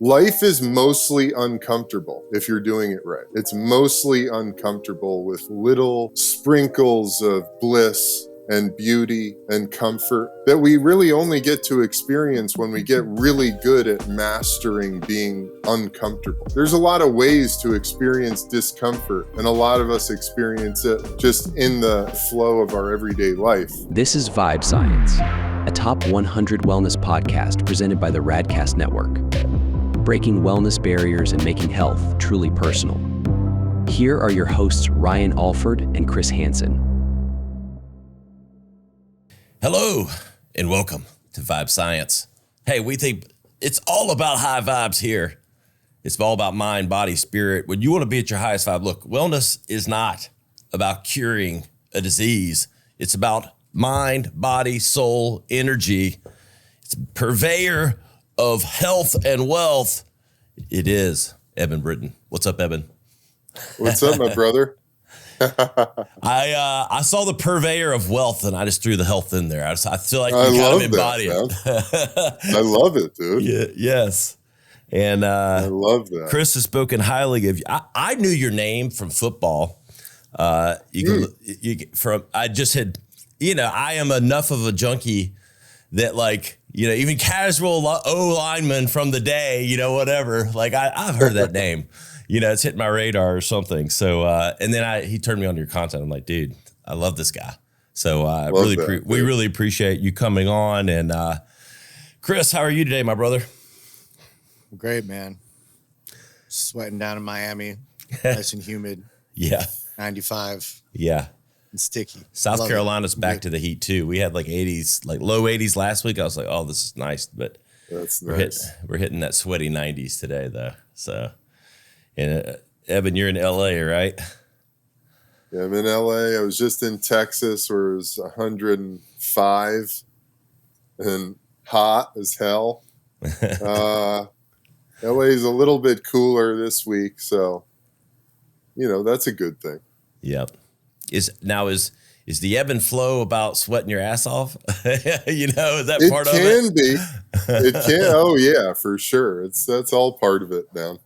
Life is mostly uncomfortable if you're doing it right. It's mostly uncomfortable with little sprinkles of bliss and beauty and comfort that we really only get to experience when we get really good at mastering being uncomfortable. There's a lot of ways to experience discomfort, and a lot of us experience it just in the flow of our everyday life. This is Vibe Science, a top 100 wellness podcast presented by the Radcast Network, breaking wellness barriers and making health truly personal. Here are your hosts, Ryan Alford and Chris Hansen. Hello, and welcome to Vibe Science. Hey, we think it's all about high vibes here. It's all about mind, body, spirit. When you want to be at your highest vibe, look, wellness is not about curing a disease. It's about mind, body, soul, energy. It's a purveyor of health and wealth. It is Eben Britton. What's up, Eben? What's up, my brother? I saw the purveyor of wealth and I just threw the health in there. I feel like you kind of embody it. I love it, dude. Yeah, yes. And I love that. Chris has spoken highly of you. I knew your name from football. I just had, I am enough of a junkie that even casual O lineman from the day, whatever. I've heard that name. It's hit my radar or something. So, and then he turned me on to your content. I'm like, dude, I love this guy. So we really appreciate you coming on. And Chris, how are you today, my brother? Great, man. Sweating down in Miami, nice and humid. Yeah. 95. Yeah. And sticky. South Carolina's back to the heat too. We had 80s, low 80s last week. I was like, oh, this is nice. But we're hitting that sweaty 90s today though. So. And Eben, you're in LA, right? Yeah, I'm in LA. I was just in Texas where it was 105 and hot as hell. LA is a little bit cooler this week, so that's a good thing. Yep. Is the ebb and flow about sweating your ass off? Is that part of it? It can be. It can. Oh yeah, for sure. That's all part of it, man.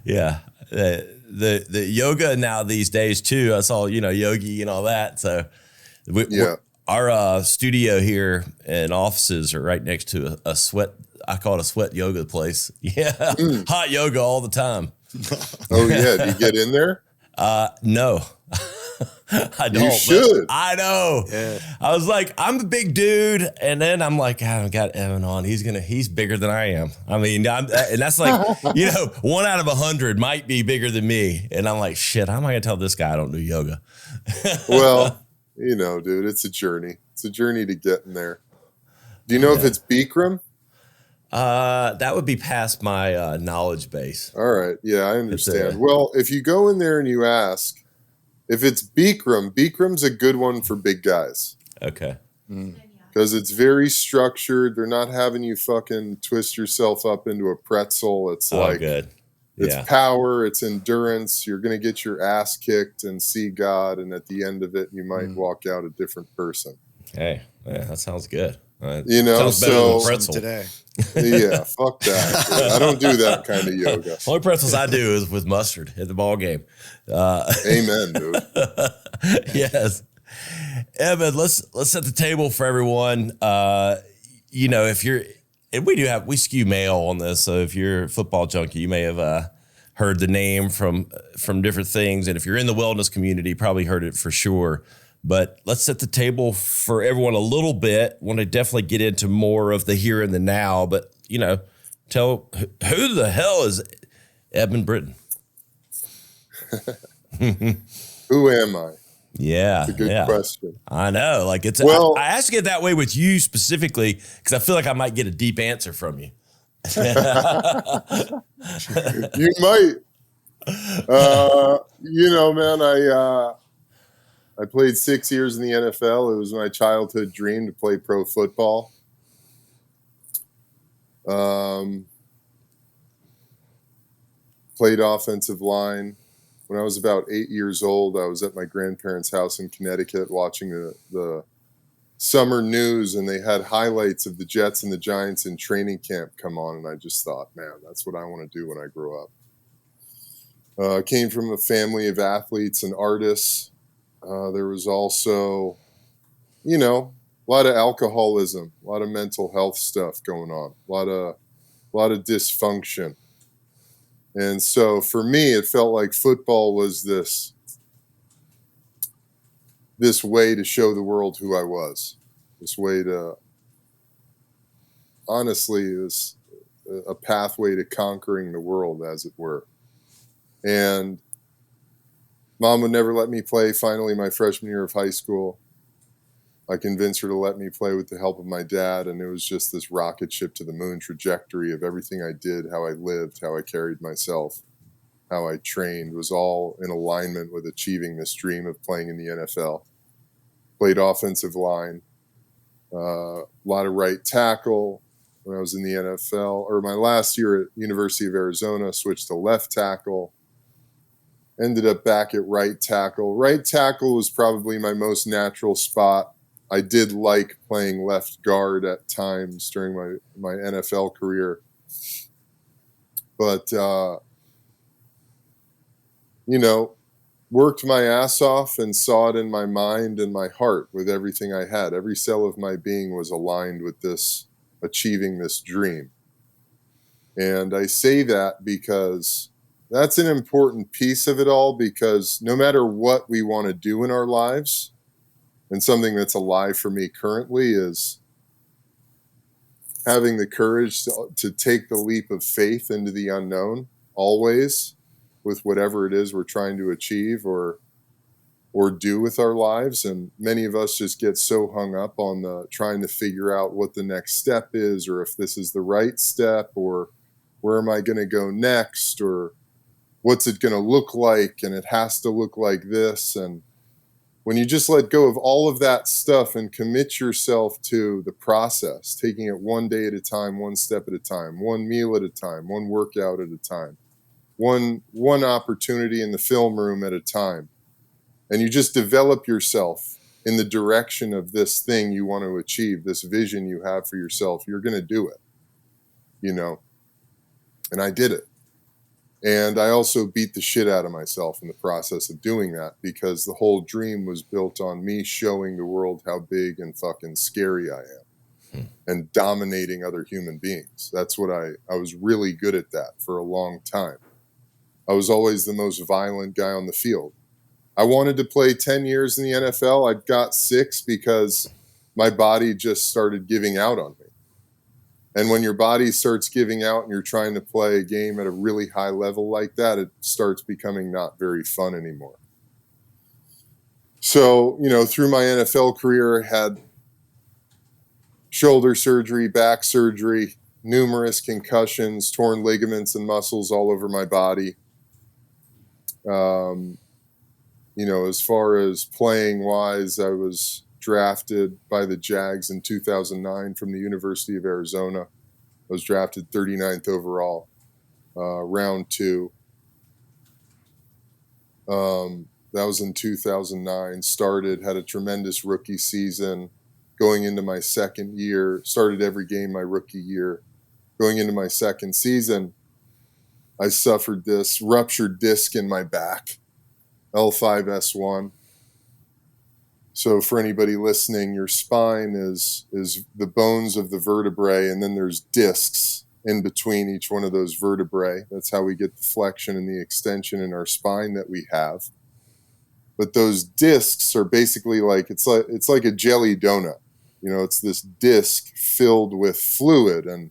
Yeah. The yoga now these days too. I saw, yogi and all that. So our studio here and offices are right next to a sweat. I call it a sweat yoga place. Yeah. Hot yoga all the time. Oh yeah. Do you get in there? No. I don't. You should. I know. Yeah. I was like, I'm a big dude, and then I'm like, I got Evan on. He's bigger than I am. I mean, and that's 1 out of 100 might be bigger than me, and I'm like, shit. How am I gonna tell this guy I don't do yoga? Well, dude, it's a journey. It's a journey to get in there. Do you know if it's Bikram? That would be past my knowledge base. All right. Yeah, I understand. Well, if you go in there and you ask. If it's Bikram's a good one for big guys. Okay. Because it's very structured. They're not having you fucking twist yourself up into a pretzel. It's good. It's power. It's endurance. You're going to get your ass kicked and see God. And at the end of it, you might walk out a different person. Hey, that sounds good. Sounds better than pretzel today. Yeah, fuck that. I don't do that kind of yoga. Only pretzels I do is with mustard at the ball game. Amen, dude. Yes, Eben. Let's set the table for everyone. If you're, and we skew male on this, so if you're a football junkie, you may have heard the name from different things, and if you're in the wellness community, you probably heard it for sure. But let's set the table for everyone a little bit. Want to definitely get into more of the here and the now. But, tell who the hell is Eben Britton? Who am I? Yeah. It's a good question. I know. I ask it that way with you specifically because I feel like I might get a deep answer from you. You might. Man, I played 6 years in the NFL. It was my childhood dream to play pro football. Played offensive line. When I was about 8 years old, I was at my grandparents' house in Connecticut watching the summer news and they had highlights of the Jets and the Giants in training camp come on, and I just thought, man, that's what I want to do when I grow up. I came from a family of athletes and artists. There was also, you know, a lot of alcoholism, a lot of mental health stuff going on, a lot of dysfunction. And so for me, it felt like football was this way to show the world who I was, this way to, honestly, a pathway to conquering the world, as it were. And Mom would never let me play. Finally, my freshman year of high school, I convinced her to let me play with the help of my dad, and it was just this rocket ship to the moon trajectory of everything I did, how I lived, how I carried myself, how I trained, was all in alignment with achieving this dream of playing in the NFL. Played offensive line, a lot of right tackle when I was in the NFL, or my last year at University of Arizona, switched to left tackle. Ended up back at right tackle. Right tackle was probably my most natural spot. I did like playing left guard at times during my NFL career. But, worked my ass off and saw it in my mind and my heart with everything I had. Every cell of my being was aligned with achieving this dream. And I say that because that's an important piece of it all, because no matter what we want to do in our lives, and something that's alive for me currently is having the courage to take the leap of faith into the unknown, always, with whatever it is we're trying to achieve or do with our lives. And many of us just get so hung up on trying to figure out what the next step is, or if this is the right step, or where am I going to go next, or what's it going to look like, and it has to look like this. And when you just let go of all of that stuff and commit yourself to the process, taking it one day at a time, one step at a time, one meal at a time, one workout at a time, one opportunity in the film room at a time, and you just develop yourself in the direction of this thing you want to achieve, this vision you have for yourself, you're going to do it, and I did it. And I also beat the shit out of myself in the process of doing that, because the whole dream was built on me showing the world how big and fucking scary I am and dominating other human beings. That's what I was really good at that for a long time. I was always the most violent guy on the field. I wanted to play 10 years in the NFL. I got 6 because my body just started giving out on me. And when your body starts giving out and you're trying to play a game at a really high level like that, it starts becoming not very fun anymore. So, through my NFL career, I had shoulder surgery, back surgery, numerous concussions, torn ligaments and muscles all over my body. As far as playing wise, I was drafted by the Jags in 2009 from the University of Arizona. I was drafted 39th overall, round 2. That was in 2009. Had a tremendous rookie season. Going into my second year, started every game my rookie year. Going into my second season, I suffered this ruptured disc in my back, L5-S1. So for anybody listening, your spine is the bones of the vertebrae, and then there's discs in between each one of those vertebrae. That's how we get the flexion and the extension in our spine that we have. But those discs are basically it's like a jelly donut. It's this disc filled with fluid, and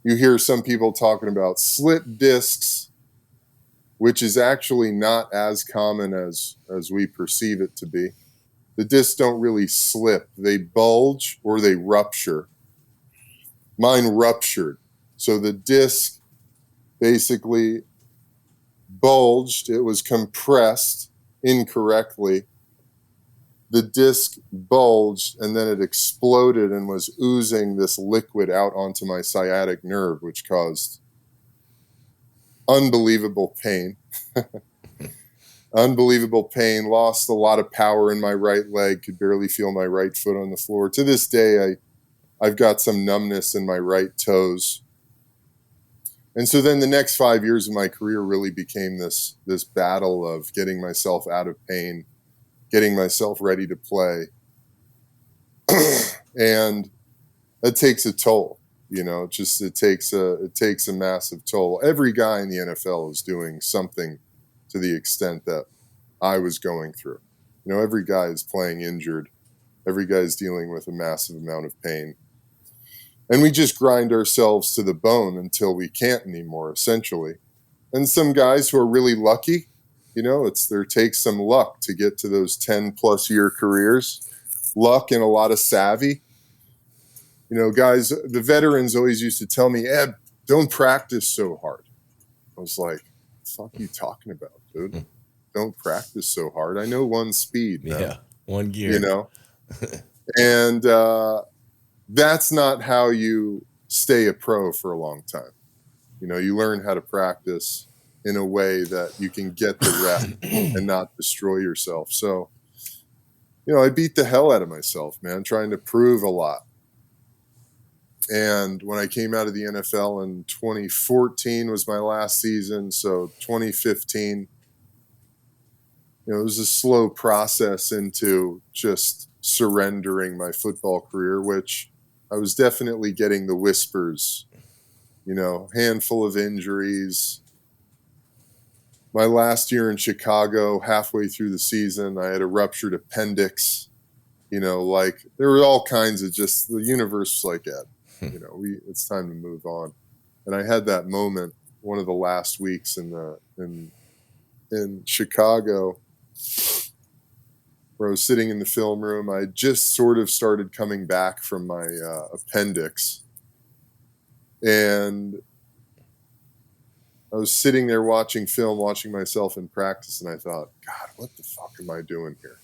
you hear some people talking about slit discs, which is actually not as common as we perceive it to be. The discs don't really slip. They bulge or they rupture. Mine ruptured. So the disc basically bulged. It was compressed incorrectly. The disc bulged, and then it exploded and was oozing this liquid out onto my sciatic nerve, which caused unbelievable pain. unbelievable pain, lost a lot of power in my right leg, could barely feel my right foot on the floor. To this day, I've got some numbness in my right toes. And so then the next 5 years of my career really became this battle of getting myself out of pain, getting myself ready to play. And that takes a toll, it takes a massive toll. Every guy in the NFL is doing something to the extent that I was going through. Every guy is playing injured. Every guy is dealing with a massive amount of pain. And we just grind ourselves to the bone until we can't anymore, essentially. And some guys who are really lucky, there takes some luck to get to those 10 plus year careers. Luck and a lot of savvy. Guys, the veterans always used to tell me, Eb, don't practice so hard. I was like, what the fuck are you talking about, dude? Don't practice so hard. I know one speed, man. Yeah, one gear. And that's not how you stay a pro for a long time. You learn how to practice in a way that you can get the rep and not destroy yourself. So, I beat the hell out of myself, man, trying to prove a lot. And when I came out of the NFL in 2014 was my last season. So 2015, it was a slow process into just surrendering my football career, which I was definitely getting the whispers, handful of injuries. My last year in Chicago, halfway through the season, I had a ruptured appendix. There were all kinds of just, the universe was like, Ed, it's time to move on. And I had that moment, one of the last weeks in Chicago, where I was sitting in the film room. I just sort of started coming back from my appendix. And I was sitting there watching film, watching myself in practice, and I thought, God, what the fuck am I doing here?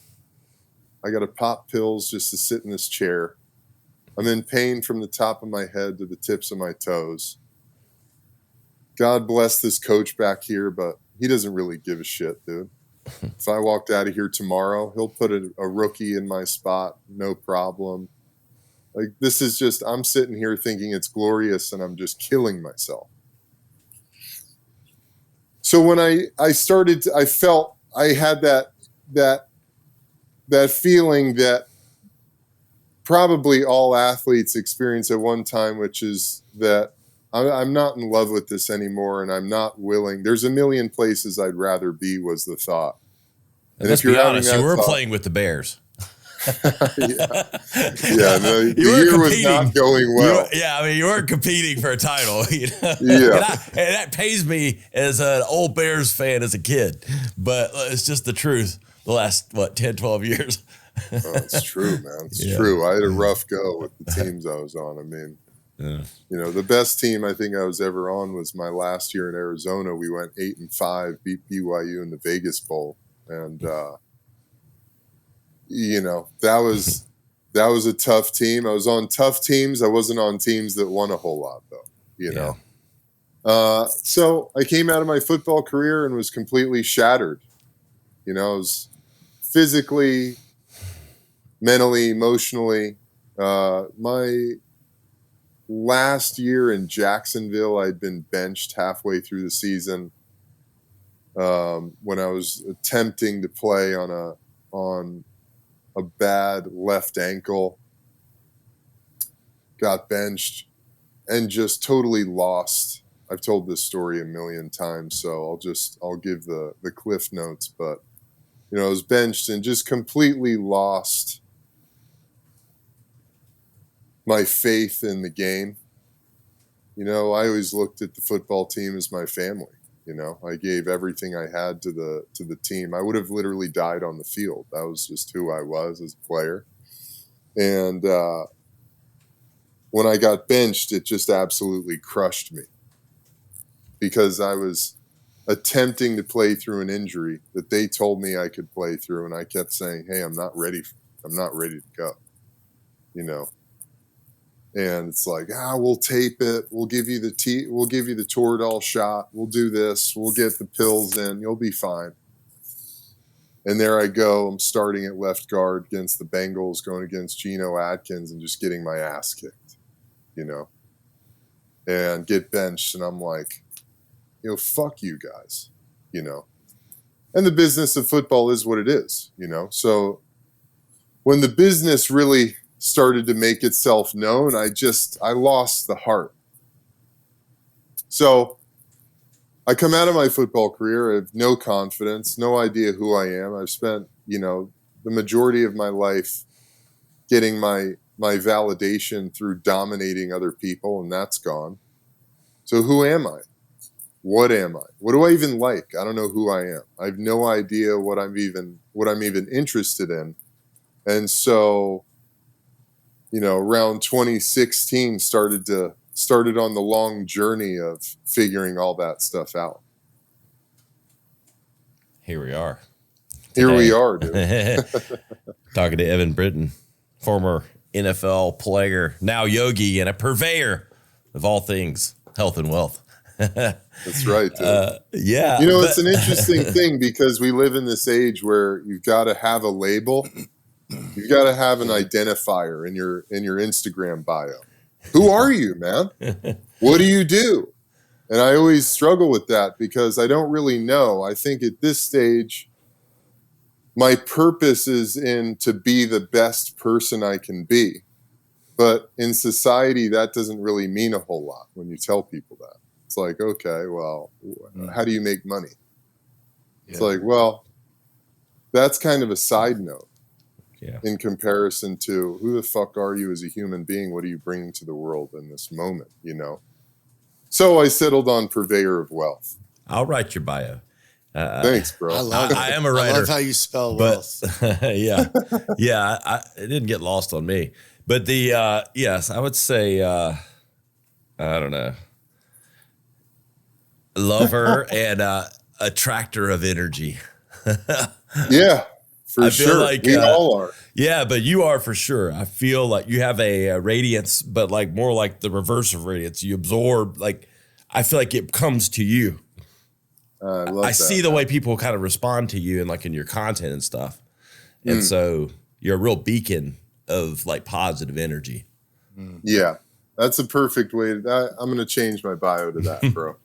I got to pop pills just to sit in this chair. I'm in pain from the top of my head to the tips of my toes. God bless this coach back here, but he doesn't really give a shit, dude. If I walked out of here tomorrow, he'll put a rookie in my spot, no problem. This is just, I'm sitting here thinking it's glorious, and I'm just killing myself. So when I started, I felt I had that feeling that probably all athletes experience at one time, which is that I'm not in love with this anymore, and I'm not willing. There's a million places I'd rather be, was the thought. And let's be honest, you were playing with the Bears. The year was not going well. You weren't competing for a title. Yeah. And that pays me as an old Bears fan as a kid, but it's just the truth. The last 10, 12 years. It's true, man. It's true. I had a rough go with the teams I was on. I mean, the best team I think I was ever on was my last year in Arizona. We went 8-5, beat BYU in the Vegas Bowl, and that was a tough team. I was on tough teams. I wasn't on teams that won a whole lot, though. So I came out of my football career and was completely shattered. I was physically, mentally, emotionally. My last year in Jacksonville, I'd been benched halfway through the season when I was attempting to play on a bad left ankle. Got benched and just totally lost. I've told this story a million times, so I'll give the cliff notes, but I was benched and just completely lost my faith in the game. I always looked at the football team as my family. I gave everything I had to the team. I would have literally died on the field. That was just who I was as a player. And when I got benched, it just absolutely crushed me, because I was attempting to play through an injury that they told me I could play through, and I kept saying, "Hey, I'm not ready to go." And it's like, we'll tape it. We'll give you the Toradol shot. We'll do this. We'll get the pills in. You'll be fine. And there I go. I'm starting at left guard against the Bengals, going against Geno Atkins and just getting my ass kicked, and get benched. And I'm like, fuck you guys, And the business of football is what it is, So when the business really started to make itself known, I lost the heart. So I come out of my football career, I have no confidence, no idea who I am. I've spent, the majority of my life getting my validation through dominating other people, and that's gone. So who am I? What am I? What do I even like? I don't know who I am. I have no idea what I'm even interested in. And so, around 2016 started on the long journey of figuring all that stuff out. Here we are. Here we are, dude. Talking to Eben Britton, former NFL player, now yogi, and a purveyor of all things health and wealth. That's right, dude. Yeah. It's an interesting thing because we live in this age where you've got to have a label. You've got to have an identifier in your Instagram bio. Who are you, man? What do you do? And I always struggle with that because I don't really know. I think at this stage, my purpose is to be the best person I can be. But in society, that doesn't really mean a whole lot when you tell people that. It's like, okay, well, how do you make money? Yeah. It's like, well, that's kind of a side note in comparison to who the fuck are you as a human being? What are you bringing to the world in this moment, So I settled on purveyor of wealth. I'll write your bio. Thanks, bro. I am a writer. I love how you spell wealth. Yeah. It didn't get lost on me. But yes, I would say, I don't know, lover and attractor of energy. Yeah, for sure. Like, we all are. Yeah, but you are for sure. I feel like you have a radiance, but like more like the reverse of radiance. You absorb, I feel like it comes to you. I see the way people kind of respond to you and like in your content and stuff. And so you're a real beacon of like positive energy. Yeah. That's a perfect way I'm going to change my bio to that, bro.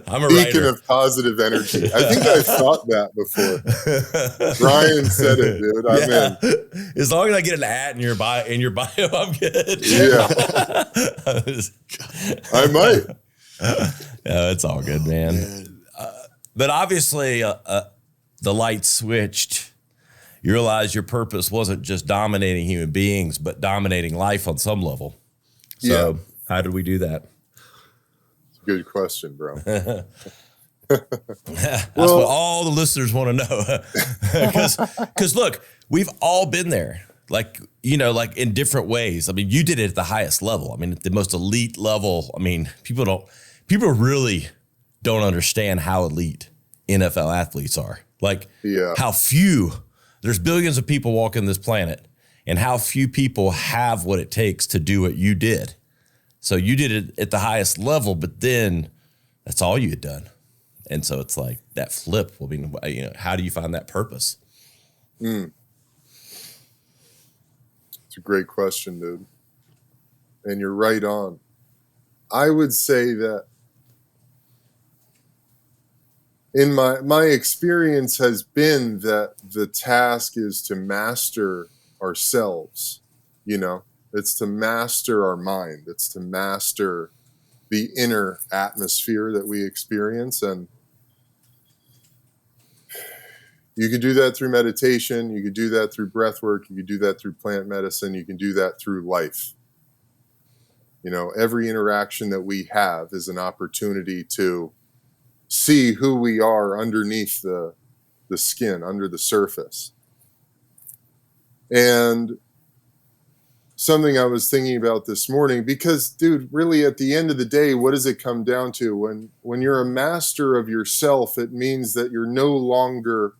I'm a beacon writer of positive energy. I think I've thought that before. Ryan said it, dude. I'm in. As long as I get an at in your bio, I'm good. Yeah. I might. Yeah, it's all good, man. But obviously, the light switched. You realize your purpose wasn't just dominating human beings, but dominating life on some level. So how did we do that? Good question, bro. That's what all the listeners want to know. Because look, we've all been there, like in different ways. I mean, you did it at the highest level. I mean, at the most elite level. I mean, people really don't understand how elite NFL athletes are. Like how few. There's billions of people walking this planet, and how few people have what it takes to do what you did. So you did it at the highest level, but then that's all you had done. And so it's like that flip. I mean, how do you find that purpose? It's a great question, dude. And you're right on. I would say that in my experience has been that the task is to master ourselves, it's to master our mind. It's to master the inner atmosphere that we experience. And you can do that through meditation. You can do that through breath work. You can do that through plant medicine. You can do that through life. Every interaction that we have is an opportunity to see who we are underneath the skin, under the surface. And something I was thinking about this morning, because, dude, really at the end of the day, what does it come down to? When you're a master of yourself, it means that you're no longer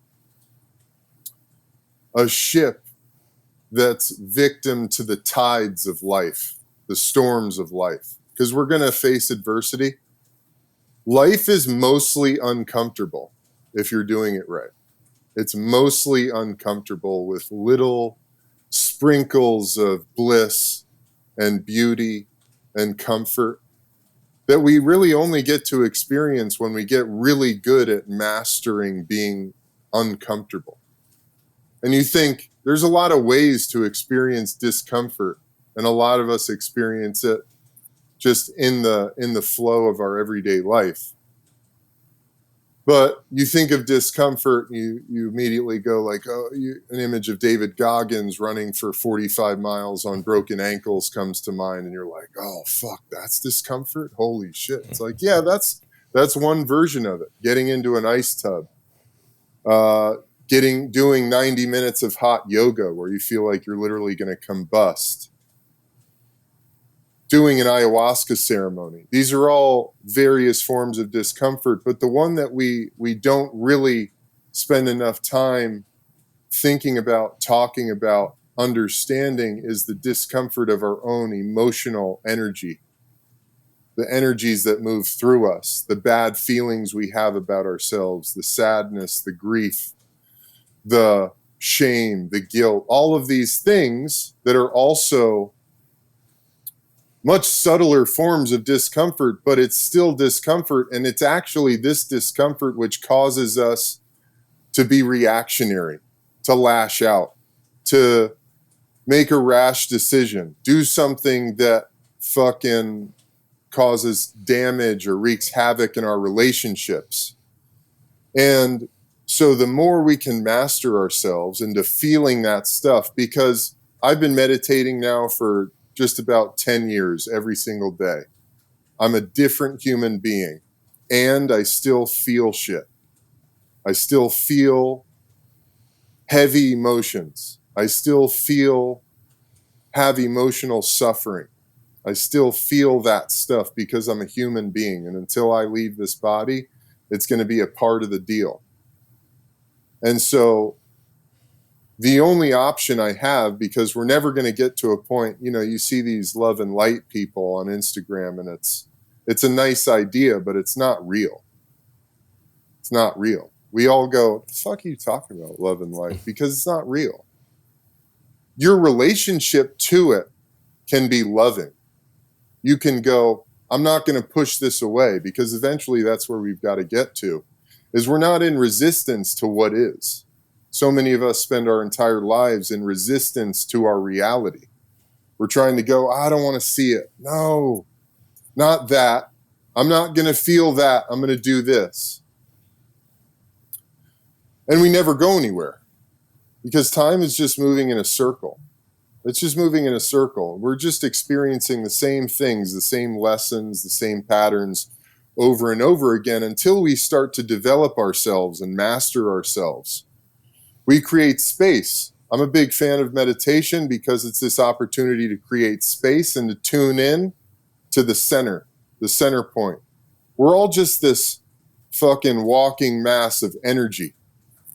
a ship that's victim to the tides of life, the storms of life, because we're going to face adversity. Life is mostly uncomfortable. if you're doing it right. It's mostly uncomfortable with little sprinkles of bliss and beauty and comfort that we really only get to experience when we get really good at mastering being uncomfortable. And you think there's a lot of ways to experience discomfort, and a lot of us experience it just in the flow of our everyday life. But you think of discomfort, you immediately go like, an image of David Goggins running for 45 miles on broken ankles comes to mind, and you're like, oh fuck, that's discomfort? Holy shit. It's like, yeah, that's one version of it. Getting into an ice tub, doing 90 minutes of hot yoga where you feel like you're literally going to combust. Doing an ayahuasca ceremony. These are all various forms of discomfort, but the one that we don't really spend enough time thinking about, talking about, understanding is the discomfort of our own emotional energy. The energies that move through us, the bad feelings we have about ourselves, the sadness, the grief, the shame, the guilt, all of these things that are also much subtler forms of discomfort, but it's still discomfort. And it's actually this discomfort which causes us to be reactionary, to lash out, to make a rash decision, do something that fucking causes damage or wreaks havoc in our relationships. And so the more we can master ourselves into feeling that stuff, because I've been meditating now for just about 10 years every single day. I'm a different human being, and I still feel shit. I still feel heavy emotions. I still have emotional suffering. I still feel that stuff because I'm a human being, and until I leave this body, it's going to be a part of the deal. And so the only option I have, because we're never going to get to a point, you see these love and light people on Instagram, and it's a nice idea, but it's not real. It's not real. We all go, what the fuck are you talking about, love and light? Because it's not real. Your relationship to it can be loving. You can go, I'm not going to push this away, because eventually that's where we've got to get to, is we're not in resistance to what is. So many of us spend our entire lives in resistance to our reality. We're trying to go, I don't want to see it. No, not that. I'm not going to feel that. I'm going to do this. And we never go anywhere, because time is just moving in a circle. It's just moving in a circle. We're just experiencing the same things, the same lessons, the same patterns over and over again until we start to develop ourselves and master ourselves. We create space. I'm a big fan of meditation because it's this opportunity to create space and to tune in to the center point. We're all just this fucking walking mass of energy.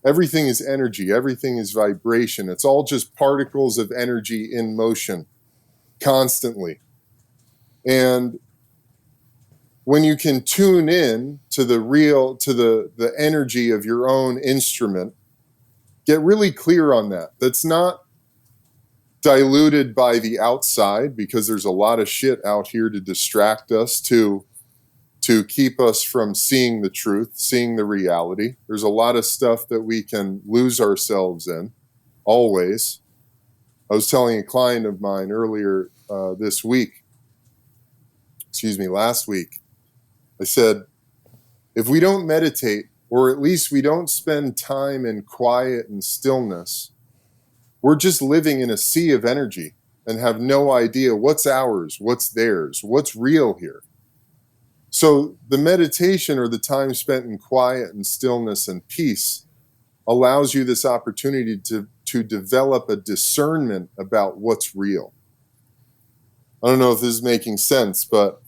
Everything is energy. Everything is vibration. It's all just particles of energy in motion constantly. And when you can tune in to the energy of your own instrument, get really clear on that. That's not diluted by the outside, because there's a lot of shit out here to distract us, to keep us from seeing the truth, seeing the reality. There's a lot of stuff that we can lose ourselves in, always. I was telling a client of mine earlier last week, I said, if we don't meditate, or at least we don't spend time in quiet and stillness, we're just living in a sea of energy and have no idea what's ours, what's theirs, what's real here. So the meditation, or the time spent in quiet and stillness and peace, allows you this opportunity to develop a discernment about what's real. I don't know if this is making sense, but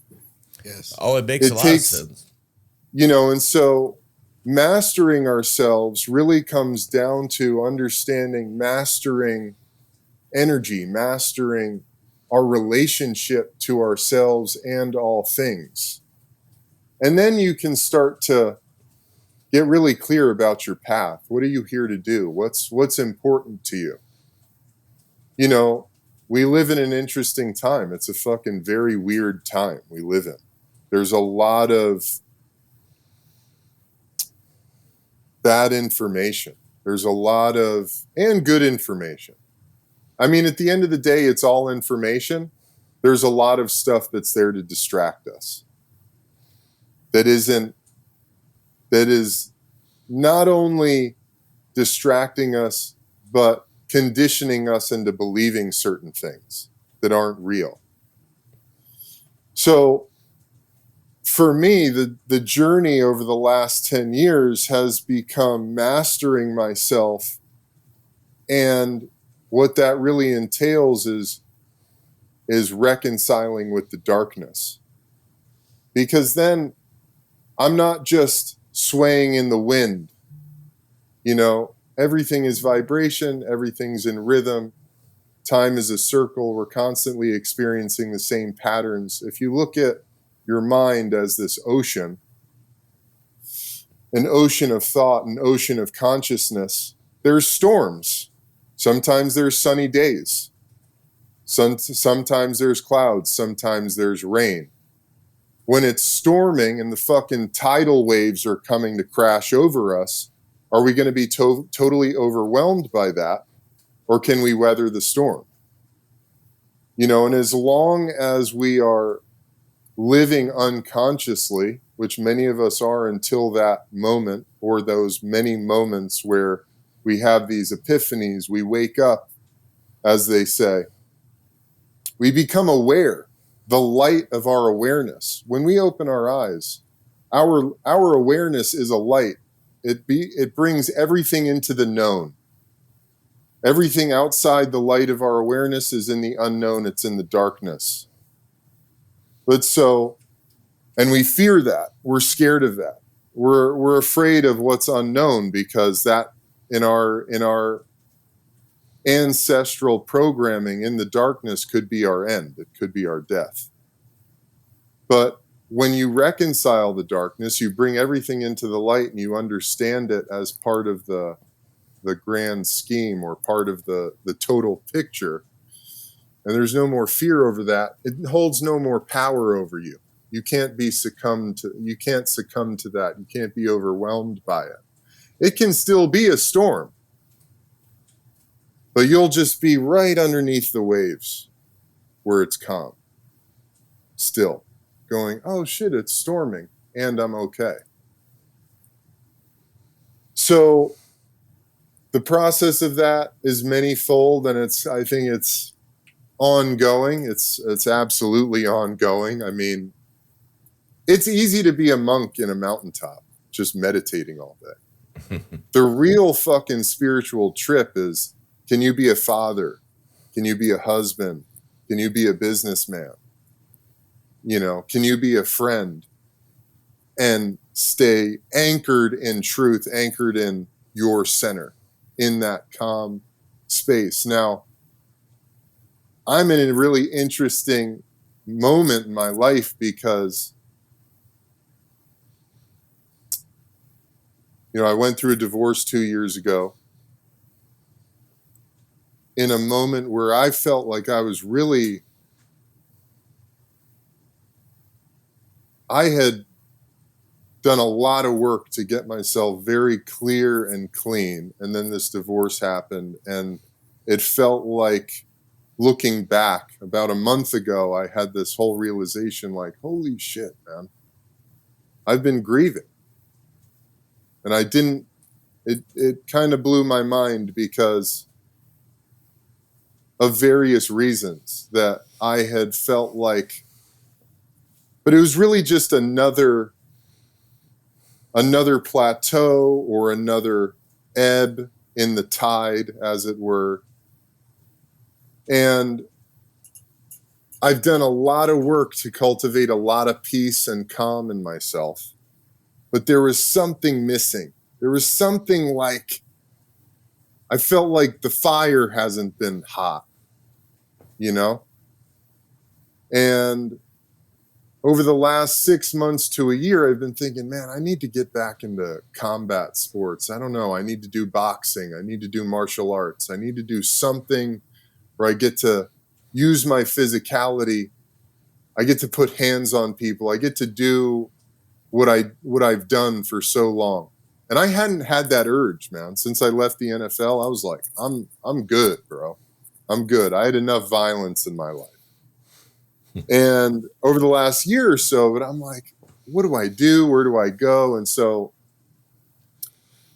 yes. Oh, it makes a lot of sense. And so mastering ourselves really comes down to mastering energy, mastering our relationship to ourselves and all things. And then you can start to Get really clear about your path. What are you here to do? What's important to you? You know, we live in an interesting time. It's a fucking very weird time we live in. There's a lot of bad information. There's a lot of, and good information. I mean, at the end of the day, it's all information. There's a lot of stuff that's there to distract us. That is not only distracting us, but conditioning us into believing certain things that aren't real. So for me, the journey over the last 10 years has become mastering myself. And what that really entails is reconciling with the darkness. Because then I'm not just swaying in the wind. You know, everything is vibration, everything's in rhythm. Time is a circle. We're constantly experiencing the same patterns. If you look at your mind as this ocean, an ocean of thought, an ocean of consciousness, there's storms. Sometimes there's sunny days. Sometimes there's clouds. Sometimes there's rain. When it's storming and the fucking tidal waves are coming to crash over us, are we going to be totally overwhelmed by that? Or can we weather the storm? You know, and as long as we are living unconsciously, which many of us are until that moment, or those many moments where we have these epiphanies, we wake up, as they say, we become aware, the light of our awareness. When we open our eyes, our awareness is a light. It brings everything into the known. Everything outside the light of our awareness is in the unknown. It's in the darkness. But so, and we fear that. We're scared of that. We're afraid of what's unknown, because that in our ancestral programming in the darkness could be our end. It could be our death. But when you reconcile the darkness, you bring everything into the light and you understand it as part of the grand scheme, or part of the total picture. And there's no more fear over that. It holds no more power over you. You can't succumb to that. You can't be overwhelmed by it. It can still be a storm, but you'll just be right underneath the waves where it's calm. Still going, oh shit, it's storming and I'm okay. So the process of that is manyfold, and I think it's ongoing. It's absolutely ongoing. I mean, it's easy to be a monk in a mountaintop, just meditating all day. The real fucking spiritual trip is, can you be a father? Can you be a husband? Can you be a businessman? You know, can you be a friend and stay anchored in truth, anchored in your center, in that calm space? Now, I'm in a really interesting moment in my life, because I went through a divorce 2 years ago, in a moment where I felt like I had done a lot of work to get myself very clear and clean. And then this divorce happened, and it felt like, looking back about a month ago, I had this whole realization, like, holy shit, man, I've been grieving. And it kind of blew my mind, because of various reasons that I had felt like, but it was really just another plateau, or another ebb in the tide, as it were. And I've done a lot of work to cultivate a lot of peace and calm in myself, but there was something missing. There was something like, I felt like the fire hasn't been hot, you know? And over the last 6 months to a year, I've been thinking, man, I need to get back into combat sports. I don't know. I need to do boxing. I need to do martial arts. I need to do something where I get to use my physicality. I get to put hands on people. I get to do what I've done for so long. And I hadn't had that urge, man. Since I left the NFL, I was like, I'm good, bro. I'm good. I had enough violence in my life. And over the last year or so, but I'm like, what do I do? Where do I go? And so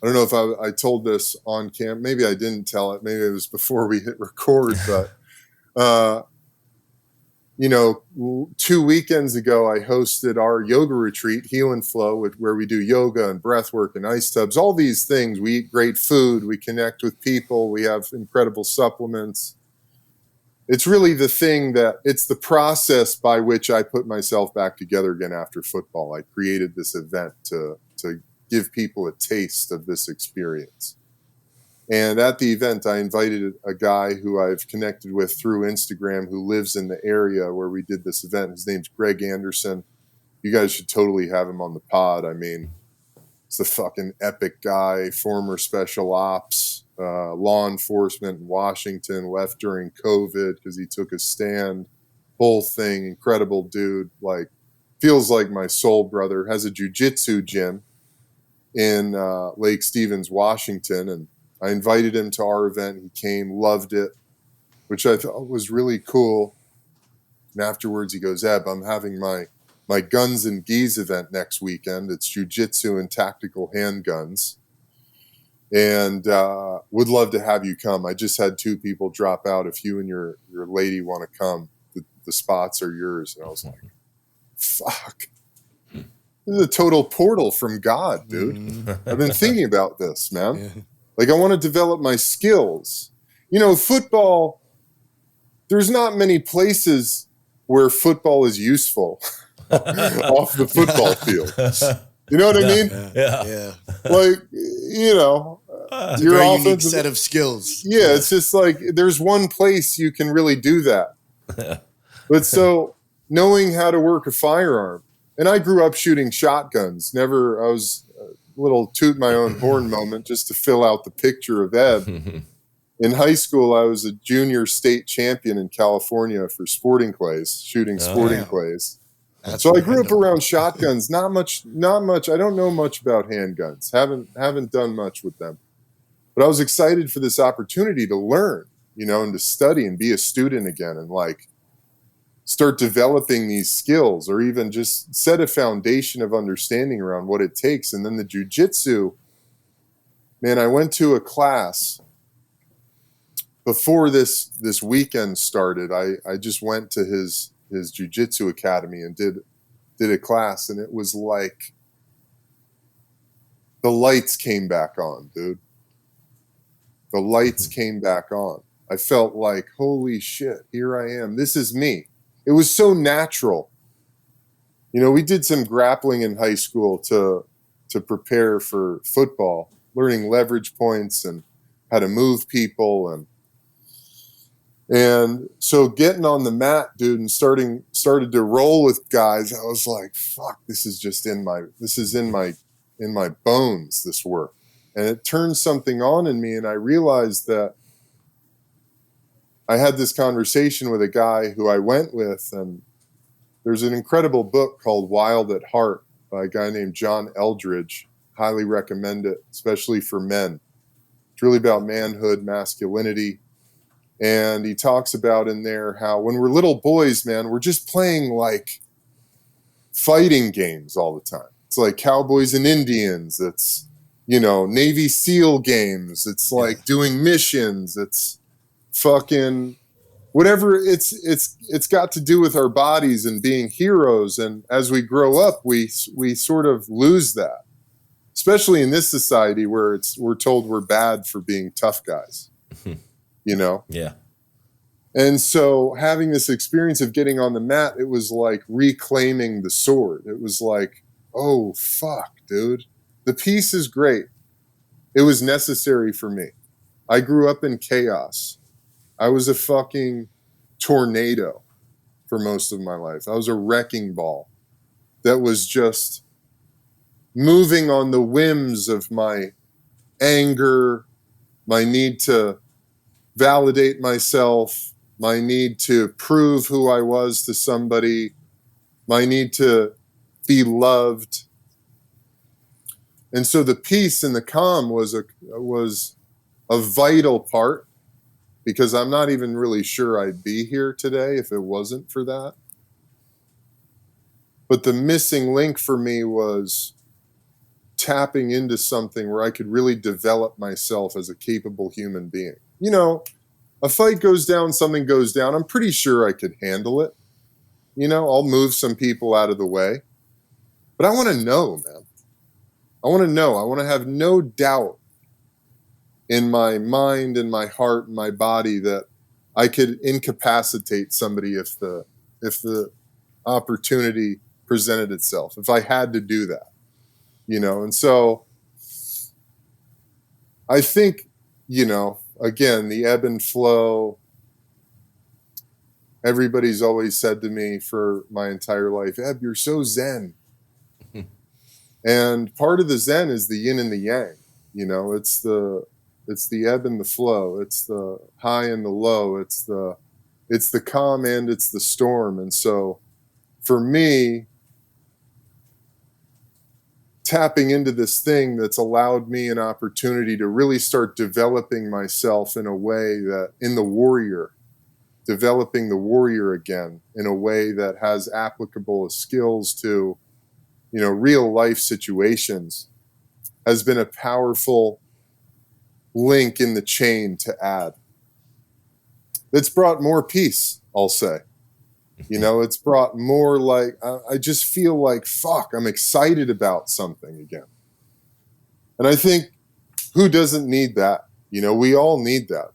I don't know if I told this on camp. Maybe I didn't tell it. Maybe it was before we hit record, but, 2 weekends ago, I hosted our yoga retreat, Heal and Flow, where we do yoga and breath work and ice tubs, all these things. We eat great food. We connect with people. We have incredible supplements. It's really it's the process by which I put myself back together again after football. I created this event to give people a taste of this experience. And at the event, I invited a guy who I've connected with through Instagram who lives in the area where we did this event. His name's Greg Anderson. You guys should totally have him on the pod. I mean, he's a fucking epic guy, former special ops, law enforcement in Washington, left during COVID because he took a stand. Whole thing, incredible dude. Like, feels like my soul brother. Has a jiu-jitsu gym in Lake Stevens, Washington, and I invited him to our event. He came, loved it, which I thought was really cool. And afterwards, he goes, Eb, I'm having my Guns and Geese event next weekend. It's jiu-jitsu and tactical handguns. And would love to have you come. I just had 2 people drop out. If you and your lady want to come, the spots are yours. And I was like, fuck. This is a total portal from God, dude. I've been thinking about this, man. Yeah. Like, I want to develop my skills. Football, there's not many places where football is useful off the football field. You know what I mean? Yeah. Like, it's your a very unique set of skills. Yeah, it's just like there's one place you can really do that. But so knowing how to work a firearm, and I grew up shooting shotguns. I was a little toot my own horn moment just to fill out the picture of Eb. In high school, I was a junior state champion in California for sporting clays, shooting sporting clays. So I grew up around shotguns. Not much. I don't know much about handguns. Haven't done much with them. But I was excited for this opportunity to learn, and to study and be a student again and like start developing these skills or even just set a foundation of understanding around what it takes. And then the jiu-jitsu, man, I went to a class before this weekend started. I just went to his jiu-jitsu academy and did a class, and it was like the lights came back on, dude. The lights came back on. I felt like, holy shit, here I am. This is me. It was so natural. We did some grappling in high school to prepare for football, learning leverage points and how to move people and so getting on the mat, dude, and started to roll with guys, I was like, fuck, this is in my bones, this work. And it turned something on in me, and I realized that I had this conversation with a guy who I went with, and there's an incredible book called Wild at Heart by a guy named John Eldridge. Highly recommend it, especially for men. It's really about manhood, masculinity. And he talks about in there how when we're little boys, man, we're just playing like fighting games all the time. It's like Cowboys and Indians. It's, Navy SEAL games. It's like doing missions. It's fucking whatever. It's got to do with our bodies and being heroes. And as we grow up, we sort of lose that, especially in this society where we're told we're bad for being tough guys. Yeah. And so having this experience of getting on the mat, it was like reclaiming the sword. It was like, oh, fuck, dude. The peace is great. It was necessary for me. I grew up in chaos. I was a fucking tornado for most of my life. I was a wrecking ball. that was just moving on the whims of my anger, my need to validate myself, my need to prove who I was to somebody, my need to be loved. And so the peace and the calm was a vital part, because I'm not even really sure I'd be here today if it wasn't for that. But the missing link for me was tapping into something where I could really develop myself as a capable human being. You know, a fight goes down, something goes down. I'm pretty sure I could handle it. You know, I'll move some people out of the way. But I want to know, man. I want to know. I want to have no doubt in my mind and my heart and my body that I could incapacitate somebody if the opportunity presented itself, if I had to do that, you know. And so I think, you know, again, the ebb and flow, everybody's always said to me for my entire life, Eb, you're so zen. And part of the zen is the yin and the yang, you know. It's the ebb and the flow. It's the high and the low. It's the calm and it's the storm. And so for me, tapping into this thing that's allowed me an opportunity to really start developing myself in a way that, in the warrior, developing the warrior again in a way that has applicable skills to, you know, real life situations, has been a powerful link in the chain to add. It's brought more peace, I'll say. You know, it's brought more, like, I just feel like, fuck, I'm excited about something again. And I think, who doesn't need that? You know, we all need that.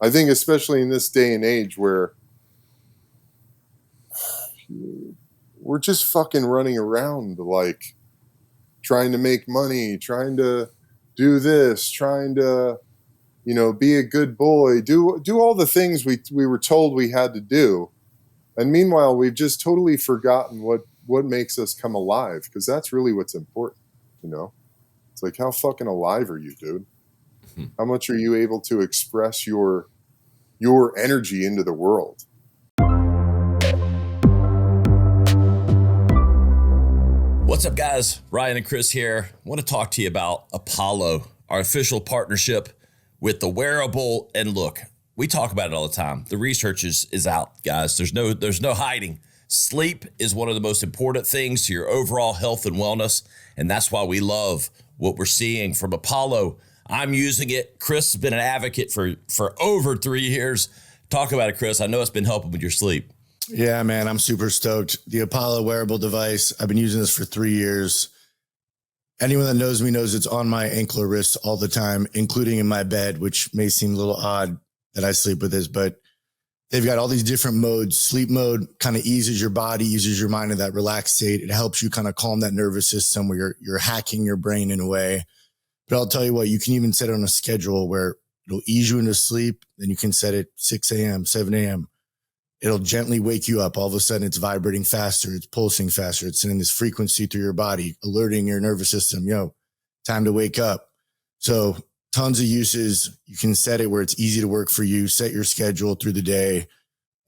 I think especially in this day and age where we're just fucking running around, like, trying to make money, trying to do this, trying to, you know, be a good boy, do all the things we were told we had to do. And meanwhile, we've just totally forgotten what makes us come alive, because that's really what's important, you know? It's like, how fucking alive are you, dude? How much are you able to express your energy into the world? What's up, guys? Ryan and Chris here. I want to talk to you about Apollo, our official partnership with the wearable. And look, we talk about it all the time. The research is out, guys. There's no hiding. Sleep is one of the most important things to your overall health and wellness, and that's why we love what we're seeing from Apollo. I'm using it. Chris has been an advocate for over 3 years. Talk about it, Chris. I know it's been helping with your sleep. Yeah, man, I'm super stoked. The Apollo wearable device, I've been using this for 3 years. Anyone that knows me knows it's on my ankle or wrist all the time, including in my bed, which may seem a little odd that I sleep with this, but they've got all these different modes. Sleep mode kind of eases your body, eases your mind in that relaxed state. It helps you kind of calm that nervous system where you're hacking your brain in a way. But I'll tell you what, you can even set it on a schedule where it'll ease you into sleep. Then you can set it 6 a.m., 7 a.m. It'll gently wake you up. All of a sudden it's vibrating faster. It's pulsing faster. It's sending this frequency through your body, alerting your nervous system, time to wake up. So tons of uses. You can set it where it's easy to work for you. Set your schedule through the day,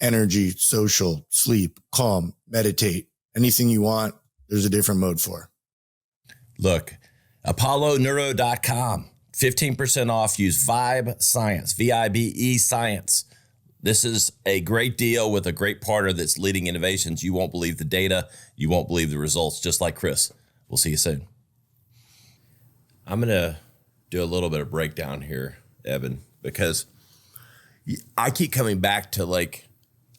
energy, social, sleep, calm, meditate, anything you want. There's a different mode for. Look, ApolloNeuro.com, 15% off. Use Vibe Science, VIBE Science. This is a great deal with a great partner that's leading innovations. You won't believe the data. You won't believe the results, just like Chris. We'll see you soon. I'm going to do a little bit of breakdown here, Eben, because I keep coming back to like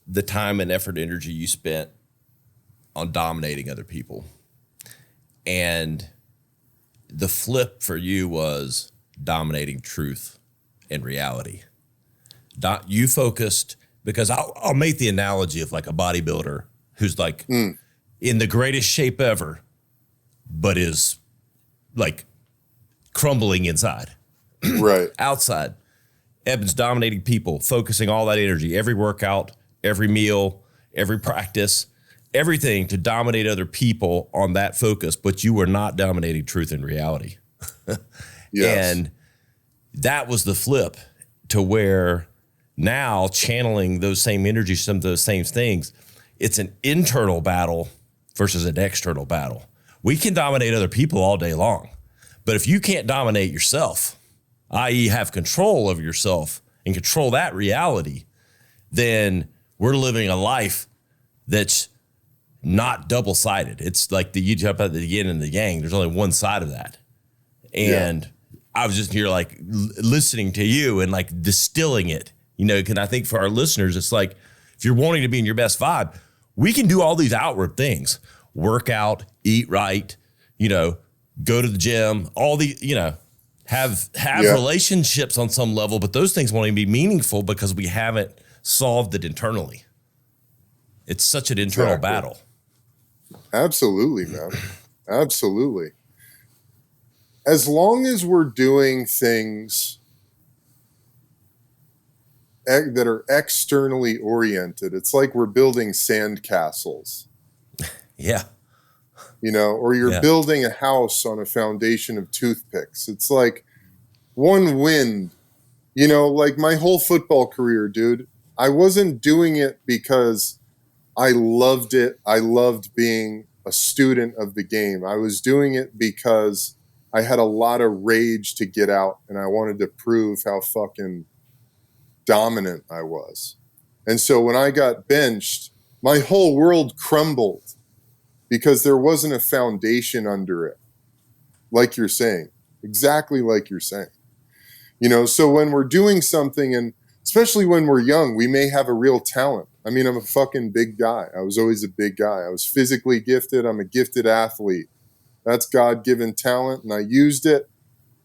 the time and effort, energy you spent on dominating other people. And the flip for you was dominating truth and reality. You focused, because I'll make the analogy of like a bodybuilder who's like in the greatest shape ever, but is like crumbling inside. Right. Outside. Eben's dominating people, focusing all that energy, every workout, every meal, every practice. everything to dominate other people on that focus, but you were not dominating truth and reality. Yes. And that was the flip to where now channeling those same energies, some of those same things, it's an internal battle versus an external battle. We can dominate other people all day long, but if you can't dominate yourself, i.e. have control of yourself and control that reality, then we're living a life that's not double-sided. It's like you jump out the yin and the yang. There's only one side of that. And I was just here like listening to you and like distilling it, you know, because I think for our listeners, it's like, if you're wanting to be in your best vibe, we can do all these outward things, work out, eat right, you know, go to the gym, all the, you know, have relationships on some level, but those things won't even be meaningful because we haven't solved it internally. It's such an internal battle. Absolutely, man. Absolutely. As long as we're doing things that are externally oriented, it's like we're building sandcastles. Yeah. You know, or you're building a house on a foundation of toothpicks. It's like one wind, you know, like my whole football career, dude, I wasn't doing it because I loved it. I loved being a student of the game. I was doing it because I had a lot of rage to get out and I wanted to prove how fucking dominant I was. And so when I got benched, my whole world crumbled because there wasn't a foundation under it. Like you're saying, exactly like you're saying. You know, so when we're doing something, and especially when we're young, we may have a real talent. I mean, I'm a fucking big guy. I was always a big guy. I was physically gifted. I'm a gifted athlete. That's God-given talent, and I used it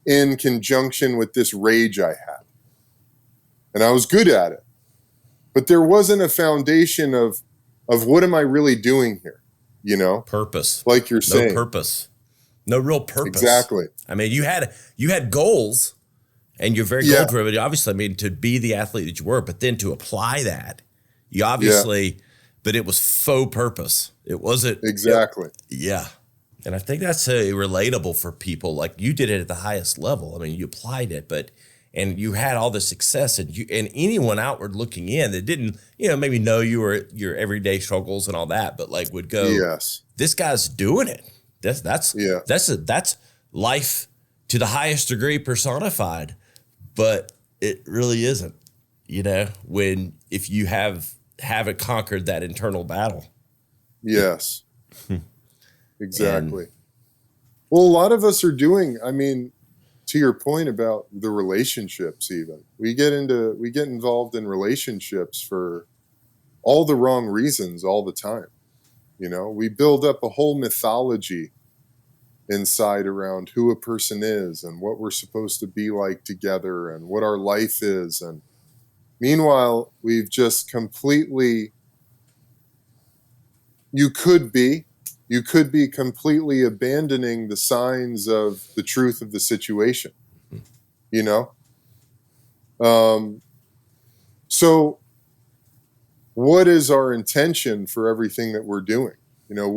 in conjunction with this rage I had. And I was good at it. But there wasn't a foundation of what am I really doing here, you know? Purpose. Like you're saying. No purpose. No real purpose. Exactly. I mean, you had goals, and you're very goal-driven, obviously, I mean, to be the athlete that you were, but then to apply that, you obviously, but it was faux purpose. It wasn't. Exactly. And I think that's relatable for people. Like you did it at the highest level. I mean, you applied it, and you had all the success, and anyone outward looking in that didn't, you know, maybe know you were your everyday struggles and all that, but like would go, this guy's doing it. That's life to the highest degree personified, but it really isn't, you know, if you haven't conquered that internal battle. Yes. Exactly. Well, a lot of us are doing, I mean, to your point about the relationships, even we get involved in relationships for all the wrong reasons all the time. You know, we build up a whole mythology inside around who a person is and what we're supposed to be like together and what our life is. And meanwhile, we've just completely, you could be completely abandoning the signs of the truth of the situation, you know? So what is our intention for everything that we're doing? You know,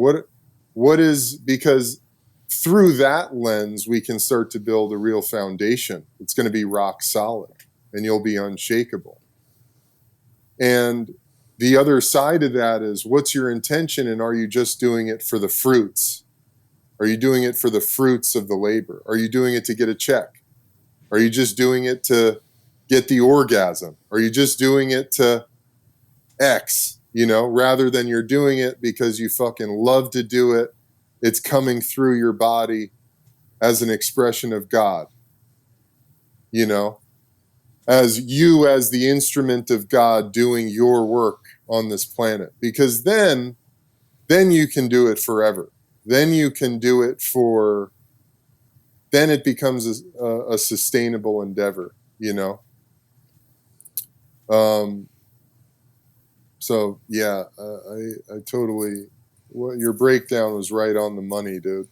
what is, because through that lens, we can start to build a real foundation. It's going to be rock solid and you'll be unshakable. And the other side of that is, what's your intention, and are you just doing it for the fruits? Are you doing it for the fruits of the labor? Are you doing it to get a check? Are you just doing it to get the orgasm? Are you just doing it to X, you know, rather than you're doing it because you fucking love to do it? It's coming through your body as an expression of God, you know? As the instrument of God doing your work on this planet, because then you can do it forever. Then you can do it then it becomes a sustainable endeavor, you know? So yeah, I totally, your breakdown was right on the money, dude.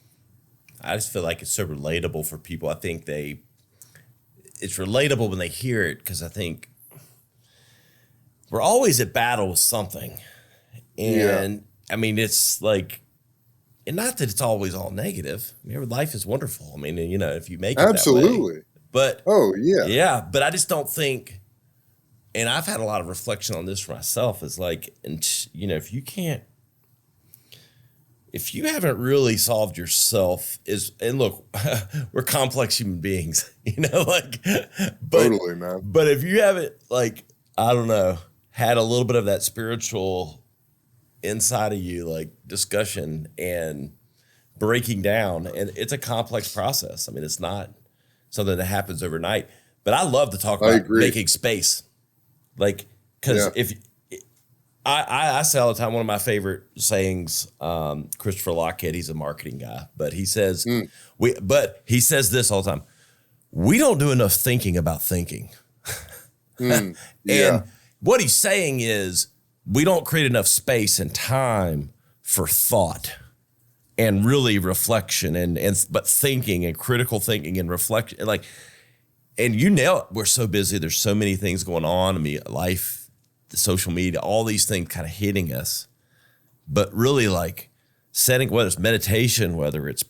I just feel like it's so relatable for people. I think it's relatable when they hear it, because I think we're always at battle with something. And I mean, it's like, and not that it's always all negative. I mean, life is wonderful. I mean, if you make it Absolutely. that way. But oh yeah. Yeah, but I just don't think, and I've had a lot of reflection on this for myself, is like, and if you haven't really solved yourself and look, we're complex human beings, Totally, man. But if you haven't, like, I don't know, had a little bit of that spiritual inside of you, like discussion and breaking down, and it's a complex process. I mean, it's not something that happens overnight, but I love to talk about making space. Like, because if I say all the time, one of my favorite sayings, Christopher Lockhead, he's a marketing guy, but he says, he says this all the time: we don't do enough thinking about thinking. And what he's saying is we don't create enough space and time for thought and really reflection but thinking and critical thinking and reflection. And you nail it. We're so busy. There's so many things going on. I mean, life, the social media, all these things kind of hitting us. But really, like, setting, whether it's meditation, whether it's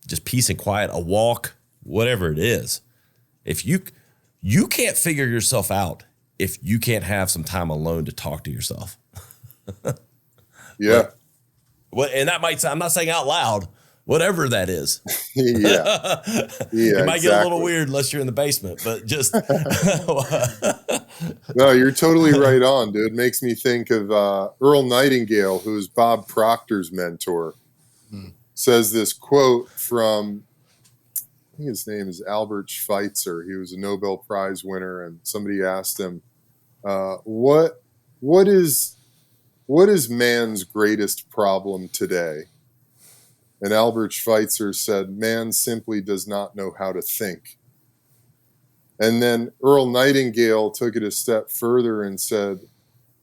just peace and quiet, a walk, whatever it is, if you can't figure yourself out if you can't have some time alone to talk to yourself. Yeah. And that might sound, I'm not saying out loud, whatever that is. Yeah. It might get a little weird unless you're in the basement, but just. No, you're totally right on, dude. Makes me think of Earl Nightingale, who's Bob Proctor's mentor, says this quote from, I think his name is Albert Schweitzer. He was a Nobel Prize winner, and somebody asked him, what is man's greatest problem today? And Albert Schweitzer said, man simply does not know how to think. And then Earl Nightingale took it a step further and said,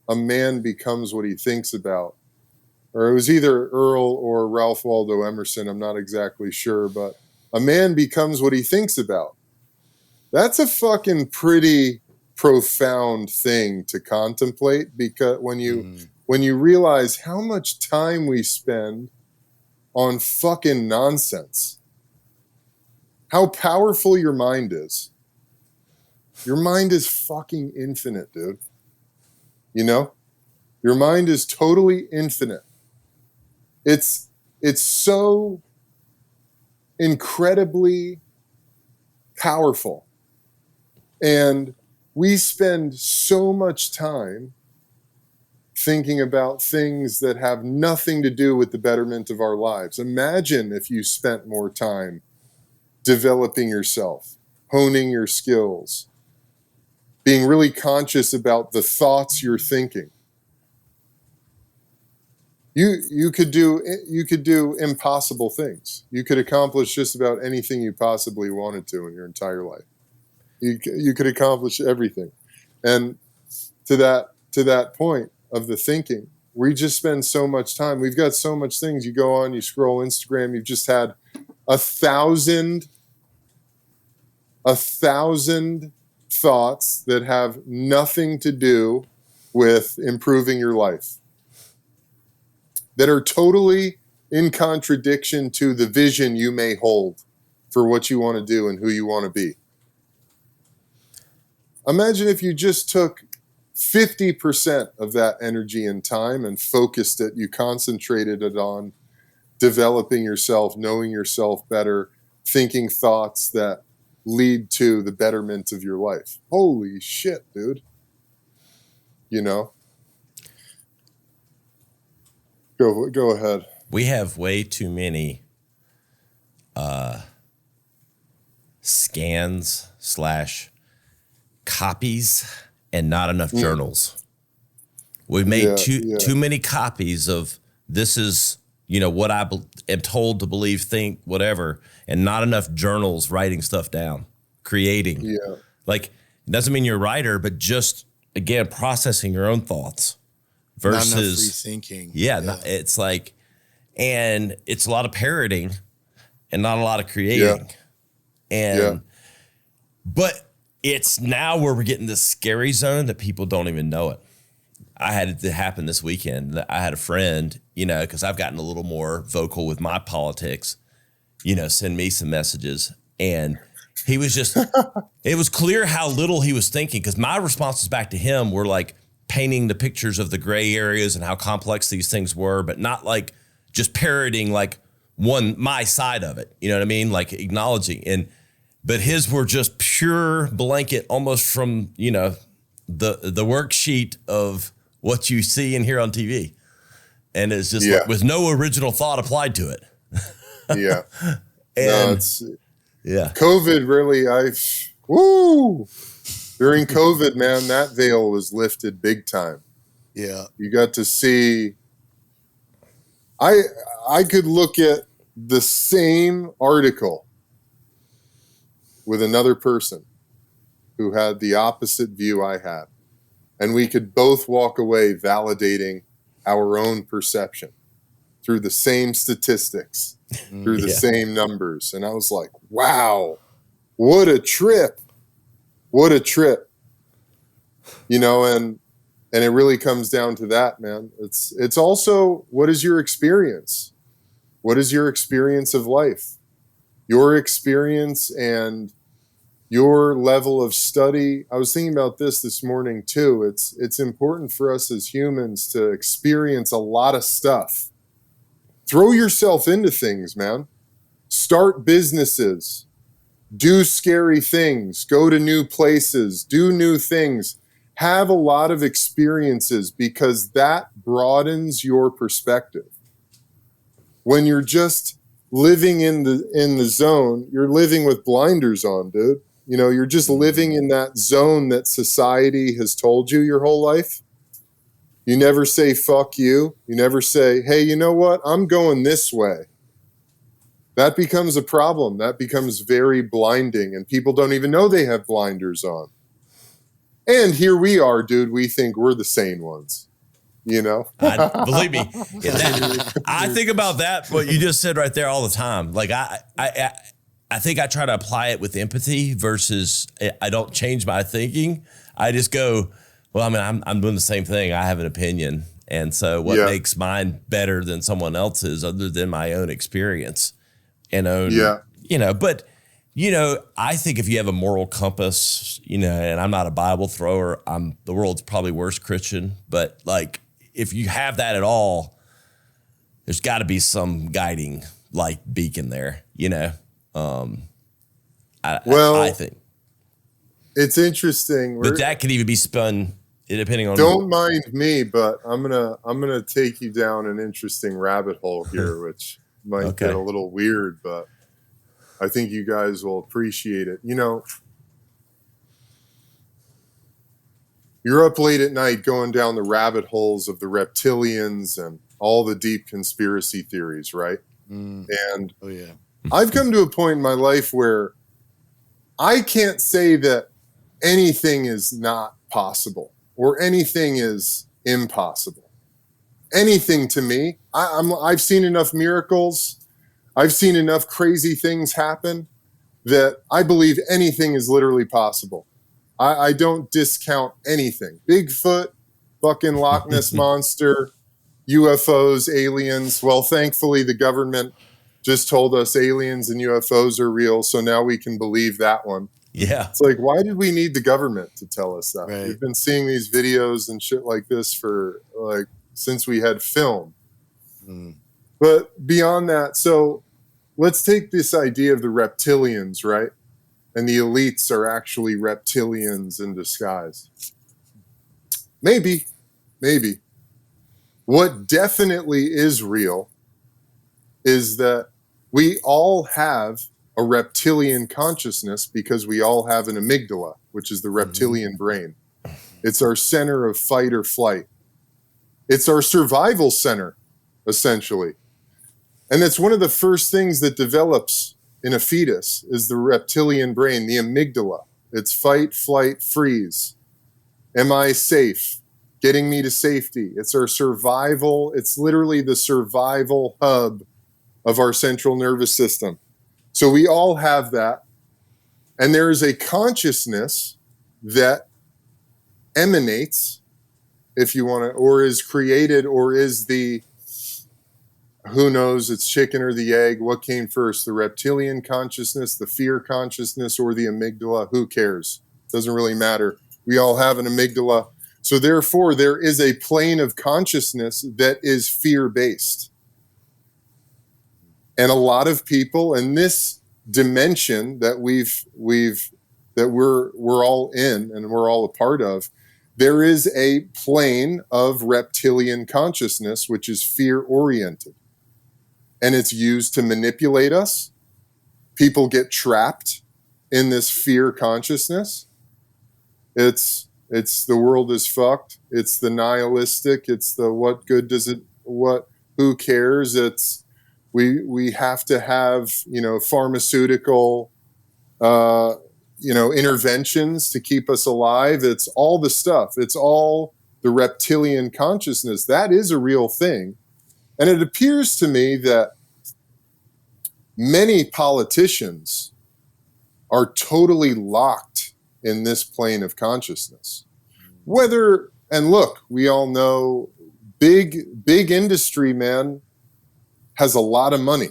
a man becomes what he thinks about. Or it was either Earl or Ralph Waldo Emerson, I'm not exactly sure, but a man becomes what he thinks about. That's a fucking pretty profound thing to contemplate, because when you realize how much time we spend on fucking nonsense, how powerful your mind is. Your mind is fucking infinite, dude. Your mind is totally infinite. It's so incredibly powerful. And we spend so much time thinking about things that have nothing to do with the betterment of our lives. Imagine if you spent more time developing yourself, honing your skills, being really conscious about the thoughts you're thinking. You could do impossible things. You could accomplish just about anything you possibly wanted to in your entire life. You could accomplish everything. And to that point of the thinking, we just spend so much time. We've got so much things. You go on, you scroll Instagram, you've just had 1,000 thoughts that have nothing to do with improving your life, that are totally in contradiction to the vision you may hold for what you want to do and who you want to be. Imagine if you just took 50% of that energy and time and focused it, you concentrated it on developing yourself, knowing yourself better, thinking thoughts that lead to the betterment of your life. Holy shit, dude. Go ahead. We have way too many scans/copies and not enough journals. We've made too many copies of this is, what I am told to believe, think, whatever, and not enough journals writing stuff down, creating. Yeah. Like, it doesn't mean you're a writer, but just, again, processing your own thoughts versus not enough free thinking. It's like, and it's a lot of parroting and not a lot of creating. But it's now where we're getting this scary zone that people don't even know it. I had it happen this weekend. I had a friend, because I've gotten a little more vocal with my politics, send me some messages. And he was just, it was clear how little he was thinking, because my responses back to him were like painting the pictures of the gray areas and how complex these things were, but not like just parroting like my side of it. You know what I mean? Like acknowledging. But his were just pure blanket, almost from, the worksheet of what you see and hear on TV. And it's just like, with no original thought applied to it. Yeah. And COVID really, during COVID, man, that veil was lifted big time. Yeah. You got to see, I could look at the same article with another person who had the opposite view I had. And we could both walk away validating our own perception through the same statistics, through the same numbers. And I was like, wow, what a trip. What a trip. And it really comes down to that, man. It's also, what is your experience? What is your experience of life? Your experience and your level of study. I was thinking about this morning too. It's important for us as humans to experience a lot of stuff. Throw yourself into things, man. Start businesses. Do scary things. Go to new places. Do new things. Have a lot of experiences, because that broadens your perspective. When you're just living in the zone, you're living with blinders on, dude. You're just living in that zone that society has told you your whole life. You never say, fuck you. You never say, hey, you know what? I'm going this way. That becomes a problem. That becomes very blinding, and people don't even know they have blinders on. And here we are, dude. We think we're the sane ones, Believe me, I think about that, what you just said right there all the time. Like I think I try to apply it with empathy versus I don't change my thinking. I just go, well, I mean, I'm doing the same thing. I have an opinion. And so what makes mine better than someone else's other than my own experience and but I think if you have a moral compass, and I'm not a Bible thrower, I'm the world's probably worst Christian, but like, if you have that at all, there's got to be some guiding light beacon there, I think it's interesting. But that could even be spun depending on. Don't mind me, but I'm gonna take you down an interesting rabbit hole here, which might get a little weird, but I think you guys will appreciate it. You're up late at night going down the rabbit holes of the reptilians and all the deep conspiracy theories, right? And I've come to a point in my life where I can't say that anything is not possible or anything is impossible. Anything to me, I've seen enough miracles. I've seen enough crazy things happen that I believe anything is literally possible. I don't discount anything. Bigfoot, fucking Loch Ness Monster, UFOs, aliens. Well, thankfully, the government just told us aliens and UFOs are real, so now we can believe that one. Yeah. It's like, why did we need the government to tell us that? Right. We've been seeing these videos and shit like this for since we had film. But beyond that, so let's take this idea of the reptilians, right? And the elites are actually reptilians in disguise. Maybe. What definitely is real is that we all have a reptilian consciousness because we all have an amygdala, which is the reptilian brain. It's our center of fight or flight. It's our survival center, essentially. And it's one of the first things that develops in a fetus is the reptilian brain, the amygdala. It's fight, flight, freeze. Am I safe? Getting me to safety. It's our survival. It's literally the survival hub of our central nervous system. So we all have that. And there is a consciousness that emanates. if you want to, or is created, or is the, who knows, it's chicken or the egg, what came first, the reptilian consciousness, the fear consciousness, or the amygdala? Who cares? Doesn't really matter. We all have an amygdala. So therefore, there is a plane of consciousness that is fear-based. And a lot of people in this dimension that we're all in and we're all a part of, there is a plane of reptilian consciousness, which is fear-oriented. And it's used to manipulate us. People get trapped in this fear consciousness. It's the world is fucked. It's the nihilistic. It's the what good does it, who cares? It's we have to have, pharmaceutical, interventions to keep us alive. It's all the stuff. It's all the reptilian consciousness. That is a real thing. And it appears to me that many politicians are totally locked in this plane of consciousness. And look, we all know big industry, man, has a lot of money.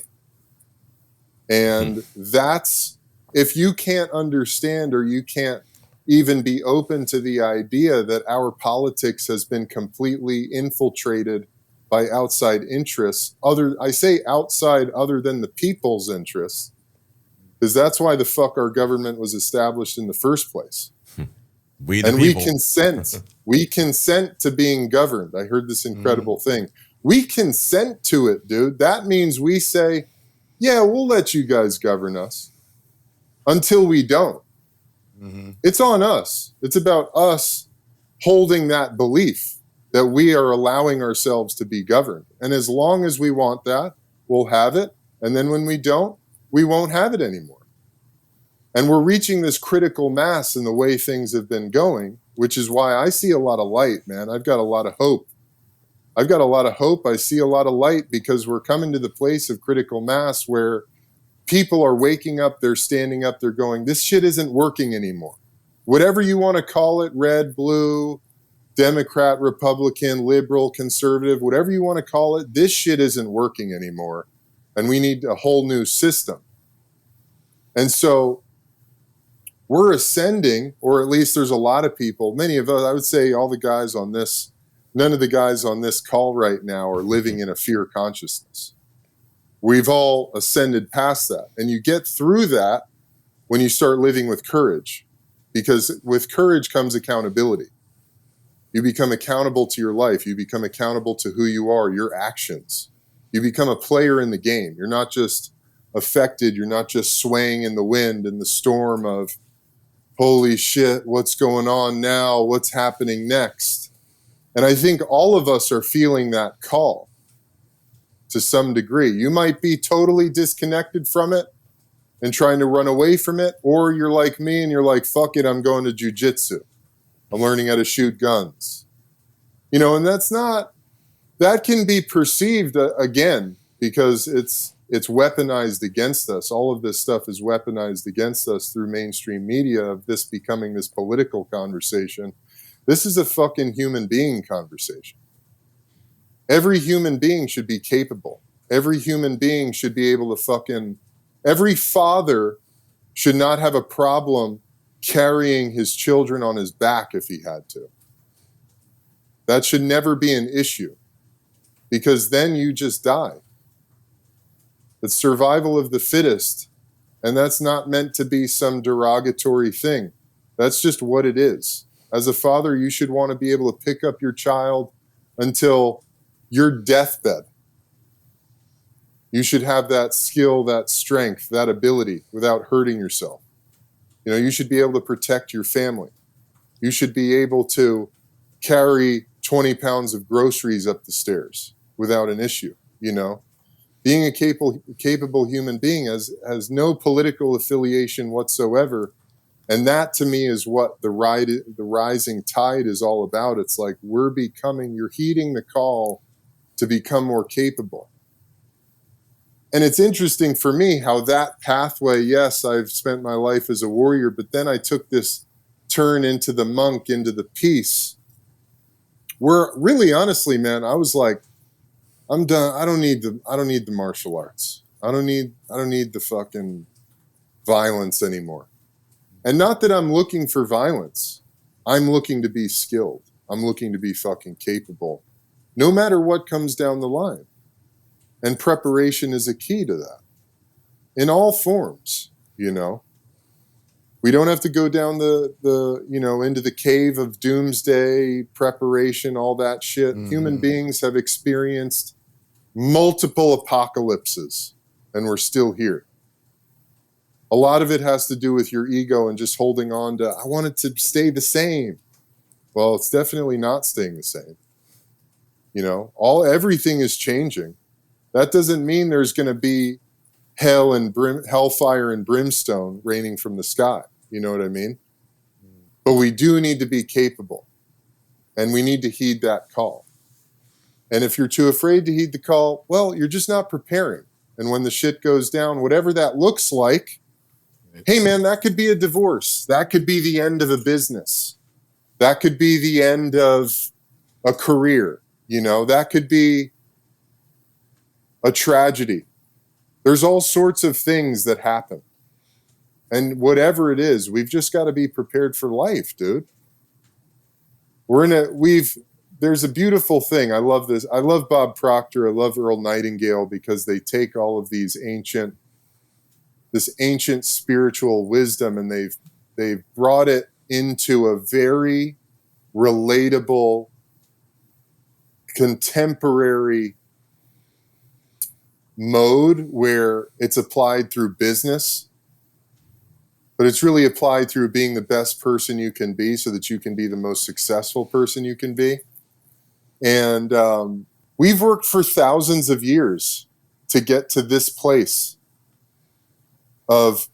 And that's, if you can't understand, or you can't even be open to the idea that our politics has been completely infiltrated by outside interests, I say outside other than the people's interests, because that's why the fuck our government was established in the first place. We consent. We consent to being governed. I heard this incredible thing. We consent to it, dude. That means we say, yeah, we'll let you guys govern us until we don't. It's on us. It's about us holding that belief that we are allowing ourselves to be governed. And as long as we want that, we'll have it. And then when we don't, we won't have it anymore. And we're reaching this critical mass in the way things have been going, which is why I see a lot of light, man. I've got a lot of hope. I see a lot of light, because we're coming to the place of critical mass where people are waking up, they're standing up, they're going, this shit isn't working anymore. Whatever you want to call it, red, blue, Democrat, Republican, liberal, conservative, whatever you want to call it, this shit isn't working anymore. And we need a whole new system. And so we're ascending, or at least there's a lot of people, many of us, I would say all the guys on this, none of the guys on this call right now are living in a fear consciousness. We've all ascended past that. And you get through that when you start living with courage, because with courage comes accountability. You become accountable to your life. You become accountable to who you are, your actions. You become a player in the game. You're not just affected. You're not just swaying in the wind and the storm of, holy shit, what's going on now? What's happening next? And I think all of us are feeling that call to some degree. You might be totally disconnected from it and trying to run away from it, or you're like me and you're like, fuck it, I'm going to jujitsu. I'm learning how to shoot guns. And that can be perceived again, because it's weaponized against us. All of this stuff is weaponized against us through mainstream media, of this becoming this political conversation. This is a fucking human being conversation. Every human being should be capable. Every human being should be able to every father should not have a problem carrying his children on his back if he had to. That should never be an issue, because then you just die. It's survival of the fittest, and that's not meant to be some derogatory thing. That's just what it is. As a father, you should want to be able to pick up your child until your deathbed. You should have that skill, that strength, that ability without hurting yourself. You should be able to protect your family. You should be able to carry 20 pounds of groceries up the stairs without an issue. Being a capable human being has no political affiliation whatsoever. And that to me is what the rising tide is all about. It's like you're heeding the call to become more capable. And it's interesting for me how that pathway, yes, I've spent my life as a warrior, but then I took this turn into the monk, into the peace, where really honestly, man, I was like, I'm done. I don't need the martial arts. I don't need the fucking violence anymore. And not that I'm looking for violence. I'm looking to be skilled. I'm looking to be fucking capable, no matter what comes down the line. And preparation is a key to that in all forms, you know. We don't have to go down the into the cave of doomsday preparation, all that shit. Mm-hmm. Human beings have experienced multiple apocalypses, and we're still here. A lot of it has to do with your ego and just holding on to, I want it to stay the same. Well, it's definitely not staying the same. You know, everything is changing. That doesn't mean there's going to be hellfire and brimstone raining from the sky. You know what I mean? But we do need to be capable, and we need to heed that call. And if you're too afraid to heed the call, well, you're just not preparing. And when the shit goes down, whatever that looks like, hey man, that could be a divorce. That could be the end of a business. That could be the end of a career. You know, that could be a tragedy. There's all sorts of things that happen. And whatever it is, we've just got to be prepared for life, dude. There's a beautiful thing. I love this. I love Bob Proctor. I love Earl Nightingale because they take all of this ancient spiritual wisdom and they've brought it into a very relatable, contemporary mode where it's applied through business, but it's really applied through being the best person you can be so that you can be the most successful person you can be. And we've worked for thousands of years to get to this place of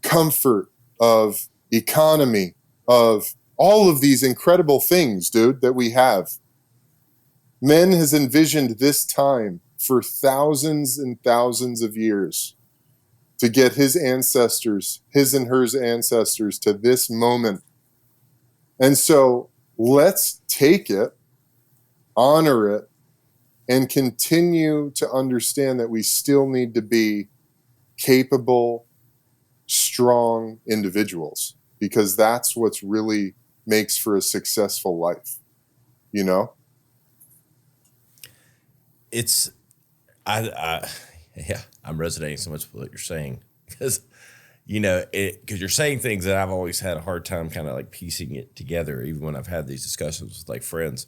comfort, of economy, of all of these incredible things, dude, that we have. Men has envisioned this time for thousands and thousands of years to get his and hers ancestors to this moment. And so let's take it, honor it, and continue to understand that we still need to be capable, strong individuals, because that's what's really makes for a successful life, you know? I'm resonating so much with what you're saying because, because you're saying things that I've always had a hard time kind of like piecing it together, even when I've had these discussions with like friends.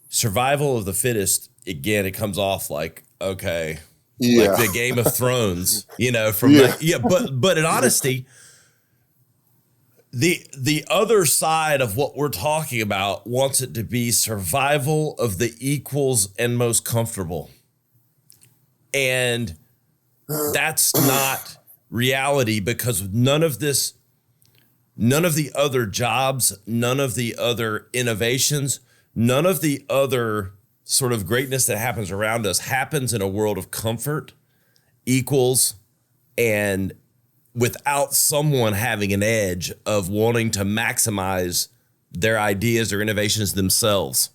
Survival of the fittest, again, it comes off like, okay, like the Game of Thrones, but in honesty, the other side of what we're talking about wants it to be survival of the equals and most comfortable. And that's not reality because none of the other jobs, none of the other innovations, none of the other sort of greatness that happens around us happens in a world of comfort, equals, and without someone having an edge of wanting to maximize their ideas or innovations themselves.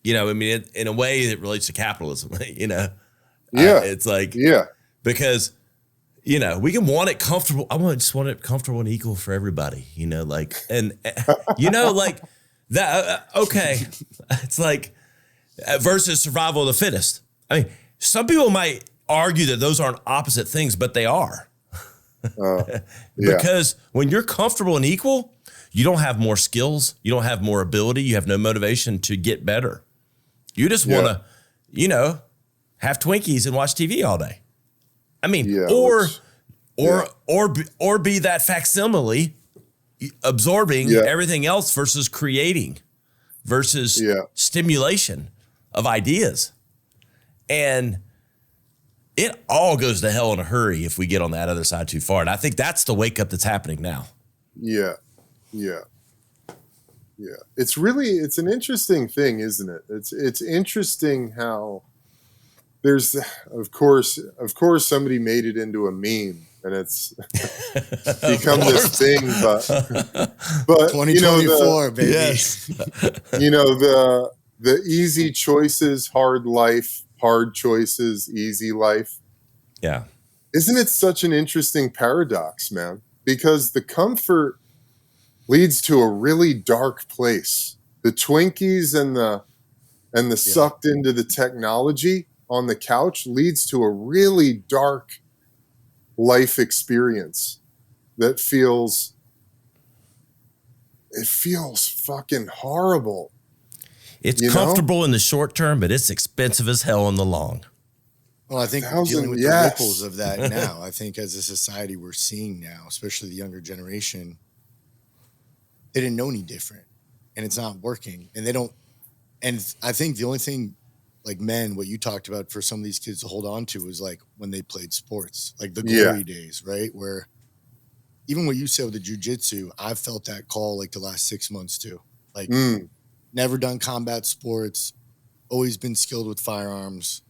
In a way that relates to capitalism, it's like, because, we can want it comfortable. I just want it comfortable and equal for everybody, like that. Okay. It's like versus survival of the fittest. I mean, some people might argue that those aren't opposite things, but they are. Because when you're comfortable and equal, you don't have more skills, you don't have more ability, you have no motivation to get better. You just want to, have Twinkies and watch TV all day. I mean, or be that facsimile, absorbing everything else versus creating, versus stimulation of ideas, and it all goes to hell in a hurry if we get on that other side too far. And I think that's the wake up that's happening now. Yeah. It's an interesting thing, isn't it? It's interesting how there's, of course, somebody made it into a meme and it's become this thing. But 2024, baby. Yes. The easy choices, hard life, hard choices, easy life. Yeah. Isn't it such an interesting paradox, man? Because the comfort leads to a really dark place. The Twinkies and the sucked into the technology on the couch leads to a really dark life experience that feels fucking horrible. It's comfortable in the short term, but it's expensive as hell in the long. Well, I think dealing with the ripples of that now, I think as a society we're seeing now, especially the younger generation, they didn't know any different, and it's not working, and they don't. And I think the only thing, like men, what you talked about for some of these kids to hold on to was like when they played sports, like the glory days, right? Where even what you said with the jiu-jitsu, I've felt that call like the last 6 months too. Like never done combat sports, always been skilled with firearms.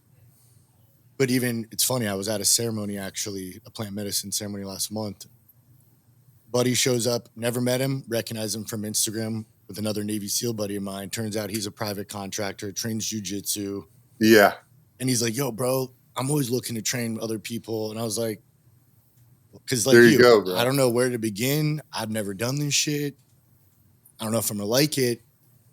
But even, it's funny, I was at a ceremony, actually, a plant medicine ceremony last month. Buddy shows up, never met him, recognize him from Instagram with another Navy SEAL buddy of mine. Turns out he's a private contractor, trains jiu-jitsu. Yeah. And he's like, yo, bro, I'm always looking to train other people. And I was like, because like there you go, bro. I don't know where to begin. I've never done this shit. I don't know if I'm gonna like it.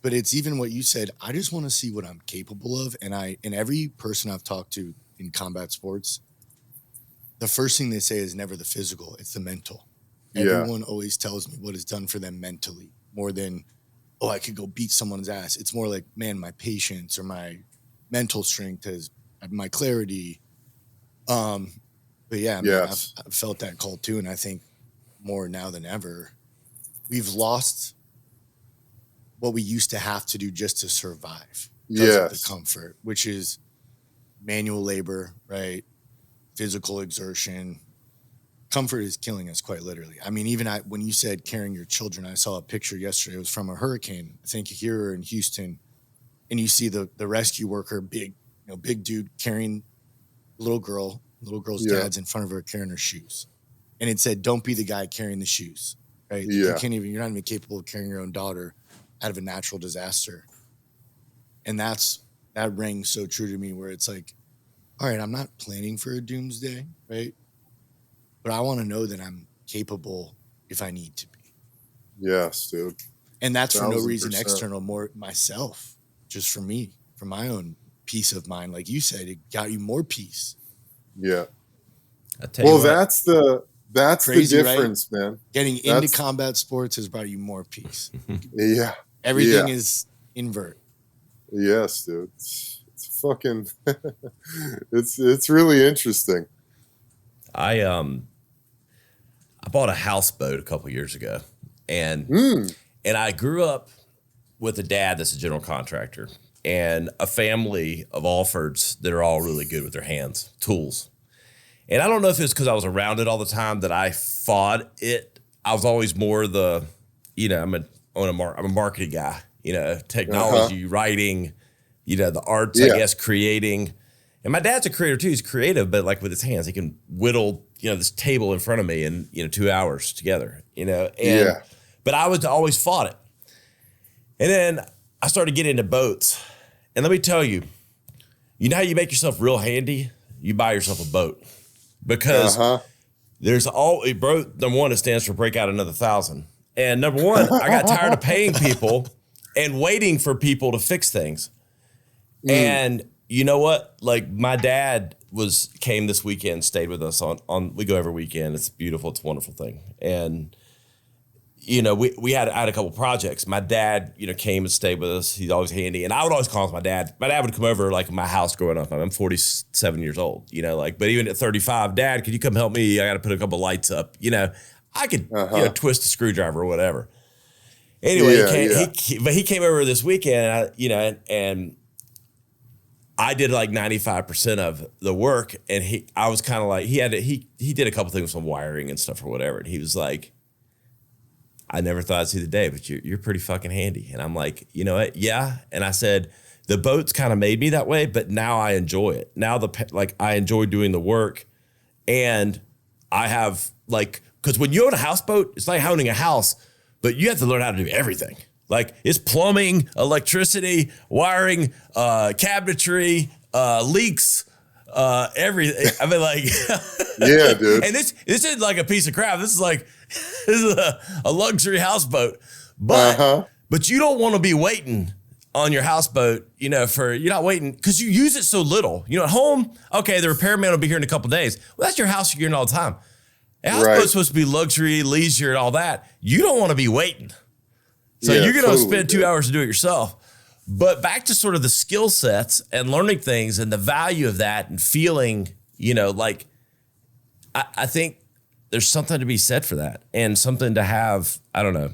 But it's even what you said. I just want to see what I'm capable of. And every person I've talked to in combat sports, the first thing they say is never the physical, it's the mental. Everyone always tells me what is done for them mentally more than, oh, I could go beat someone's ass. It's more like, man, my patience or my mental strength has my clarity. But yeah, man, I've felt that call too. And I think more now than ever, we've lost what we used to have to do just to survive because of the comfort, which is manual labor, right? Physical exertion. Comfort is killing us quite literally. I mean, even when you said carrying your children, I saw a picture yesterday. It was from a hurricane, I think here in Houston. And you see the rescue worker, big dude carrying little girl's dad's in front of her carrying her shoes. And it said, don't be the guy carrying the shoes, right? Yeah. You're not even capable of carrying your own daughter out of a natural disaster. And that rings so true to me where it's like, all right, I'm not planning for a doomsday, right? But I want to know that I'm capable if I need to be. Yes, dude. And that's for no reason external, more myself, just for me, for my own peace of mind. Like you said, it got you more peace. Yeah. Well, that's the Crazy, difference, right? Man. Getting into combat sports has brought you more peace. Yeah. Everything is invert. Yes, dude. It's fucking it's really interesting. I bought a houseboat a couple years ago, and I grew up with a dad that's a general contractor and a family of Alfords that are all really good with their hands, tools. And I don't know if it's because I was around it all the time that I fought it. I was always more I'm a marketing guy, technology, writing, the arts, I guess, creating. And my dad's a creator too. He's creative, but like with his hands, he can whittle, this table in front of me in, 2 hours together, but I was always fought it. And then I started getting into boats. And let me tell you, you know how you make yourself real handy? You buy yourself a boat. Because there's number one, it stands for break out another 1,000. And number one, I got tired of paying people and waiting for people to fix things. And you know what? Like my dad came this weekend, stayed with us on we go every weekend. It's beautiful. It's a wonderful thing. And I had a couple projects. My dad, came and stayed with us. He's always handy. And I would always call him my dad. My dad would come over like my house growing up. I'm 47 years old, but even at 35, Dad, could you come help me? I got to put a couple lights up. I could, twist a screwdriver or whatever. Anyway, he came over this weekend, and I did like 95% of the work. And I was kind of like, he did a couple things with some wiring and stuff or whatever. And he was like, I never thought I'd see the day, but you're pretty fucking handy. And I'm like, you know what? Yeah. And I said, the boats kind of made me that way, but now I enjoy it. Now I enjoy doing the work, and I have like, because when you own a houseboat, it's like owning a house, but you have to learn how to do everything. Like it's plumbing, electricity, wiring, cabinetry, leaks, everything. I mean, like, Yeah, dude. And this isn't like a piece of crap. This is a luxury houseboat, but you don't want to be waiting on your houseboat, you know, you're not waiting because you use it so little. You know, at home, okay, the repairman will be here in a couple of days. Well, that's your house you're in all the time. A houseboat's supposed to be luxury, leisure, and all that. You don't want to be waiting. So you're going to spend 2 hours to do it yourself. But back to sort of the skill sets and learning things and the value of that and feeling, you know, like I think there's something to be said for that and something to have, I don't know,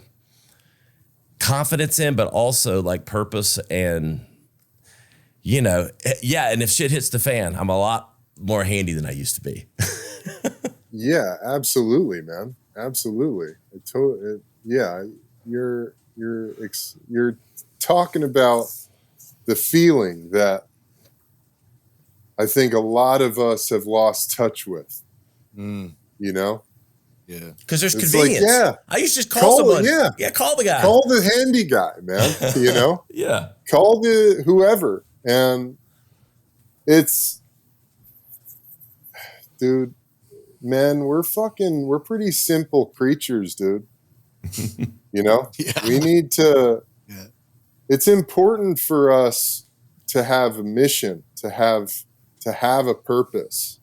confidence in, but also like purpose and, you know, yeah. And if shit hits the fan, I'm a lot more handy than I used to be. Yeah, absolutely, man. Absolutely. Yeah. You're talking about the feeling that I think a lot of us have lost touch with, you know? Yeah. Because there's It's convenience. like, yeah. I used to just call someone. Yeah. Call the guy. Call the handy guy, man. You know? Yeah. Call the whoever. And it's, dude, man, we're pretty simple creatures, dude. You know? Yeah. We need to, it's important for us to have a mission, to have a purpose.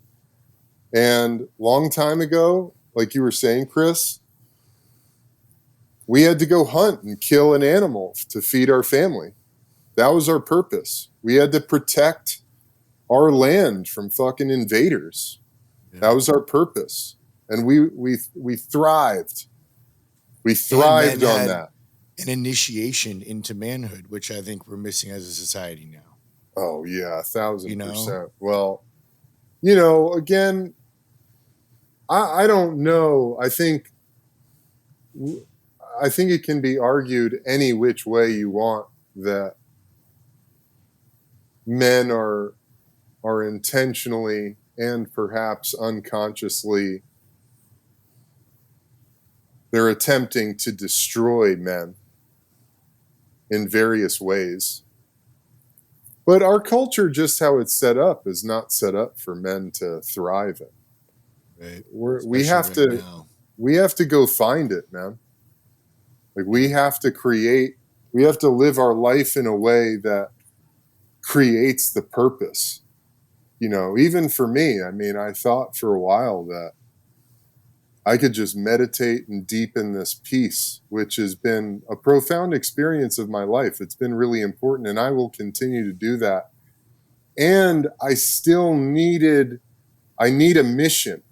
And long time ago, like you were saying, Chris, we had to go hunt and kill an animal to feed our family. That was our purpose. We had to protect our land from fucking invaders. Yeah. That was our purpose. And we thrived. We thrived on that. An initiation into manhood, which I think we're missing as a society now. Oh yeah, 1,000%. You know? Well, you know, again, I don't know. I think it can be argued any which way you want that men are intentionally and perhaps unconsciously, they're attempting to destroy men in various ways. But our culture, just how it's set up, is not set up for men to thrive in. Right. We have to go find it, man. Like we have to live our life in a way that creates the purpose. You know, even for me, I mean, I thought for a while that I could just meditate and deepen this peace, which has been a profound experience of my life. It's been really important, and I will continue to do that. And I need a mission.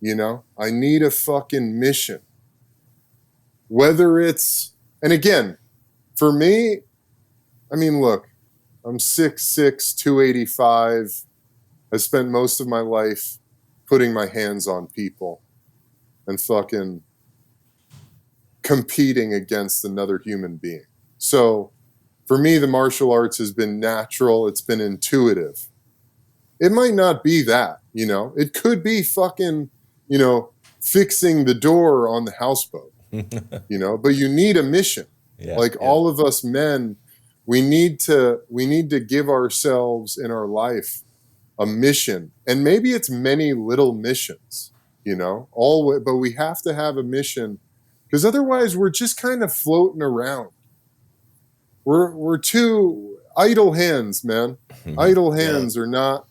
You know, I need a fucking mission. Whether it's, and again, for me, I mean, look, I'm 6'6", 285. I spent most of my life putting my hands on people and fucking competing against another human being. So for me, the martial arts has been natural. It's been intuitive. It might not be that, you know, it could be fucking, you know, fixing the door on the houseboat, you know, but you need a mission. All of us men, we need to give ourselves in our life a mission, and maybe it's many little missions, you know, but we have to have a mission because otherwise we're just kind of floating around. We're too idle hands, man. Idle hands are not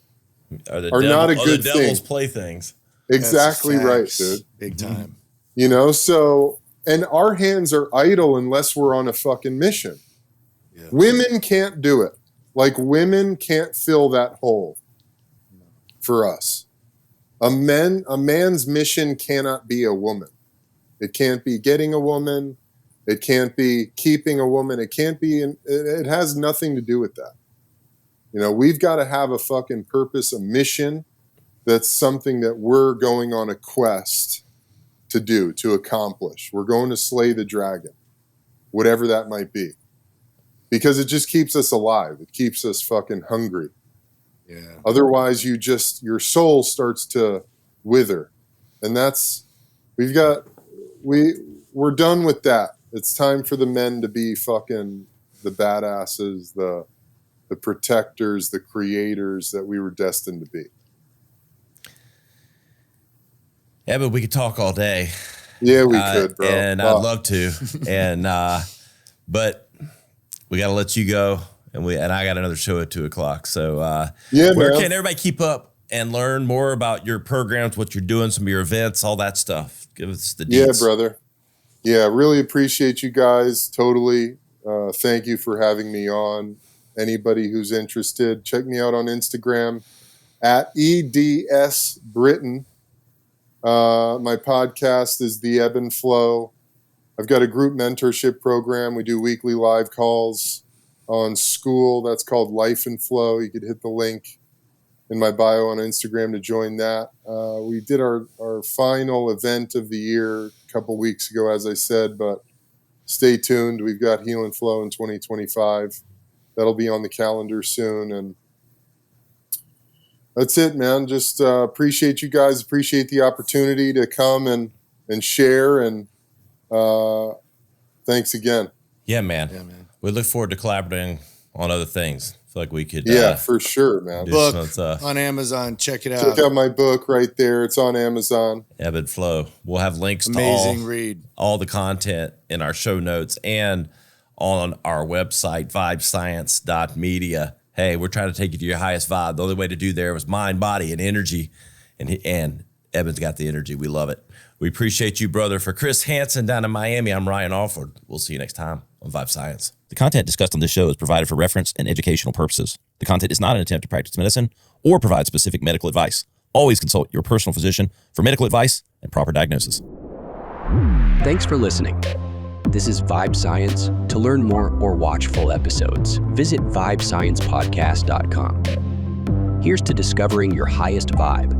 a good thing. Devil's playthings. Exactly right, dude. Big time. You know, so, and our hands are idle unless we're on a fucking mission. Yeah. Women can't do it. Like women can't fill that hole for us. A man's mission cannot be a woman. It can't be getting a woman. It can't be keeping a woman. It can't be, it has nothing to do with that. You know, we've got to have a fucking purpose, a mission. That's something that we're going on a quest to do, to accomplish. We're going to slay the dragon, whatever that might be. Because it just keeps us alive. It keeps us fucking hungry. Yeah. Otherwise, your soul starts to wither. And we're done with that. It's time for the men to be fucking the badasses, the protectors, the creators that we were destined to be. Yeah, but we could talk all day. Yeah, we could, bro. And I'd love to. And but we got to let you go. And I got another show at 2:00. So where can everybody keep up and learn more about your programs, what you're doing, some of your events, all that stuff? Give us the deets. Yeah, brother. Yeah, really appreciate you guys. Totally. Thank you for having me on. Anybody who's interested, check me out on Instagram at EDS Britton. My podcast is The Ebb and Flow. I've got a group mentorship program. We do weekly live calls on school. That's called Life and Flow. You could hit the link in my bio on Instagram to join that. We did our final event of the year a couple weeks ago, as I said, but stay tuned. We've got Heal and Flow in 2025. That'll be on the calendar soon. And that's it, man. Just appreciate you guys. Appreciate the opportunity to come and share. And thanks again. Yeah, man. We look forward to collaborating on other things. I feel like we could. For sure, man. Book on Amazon. Check it out. Check out my book right there. It's on Amazon. Ebb and Flow. We'll have links to all the content in our show notes and on our website, vibescience.media. Hey, we're trying to take you to your highest vibe. The only way to do there was mind, body, and energy. And Eben's got the energy. We love it. We appreciate you, brother. For Chris Hansen down in Miami, I'm Ryan Alford. We'll see you next time on Vibe Science. The content discussed on this show is provided for reference and educational purposes. The content is not an attempt to practice medicine or provide specific medical advice. Always consult your personal physician for medical advice and proper diagnosis. Thanks for listening. This is Vibe Science. To learn more or watch full episodes, visit vibesciencepodcast.com. Here's to discovering your highest vibe.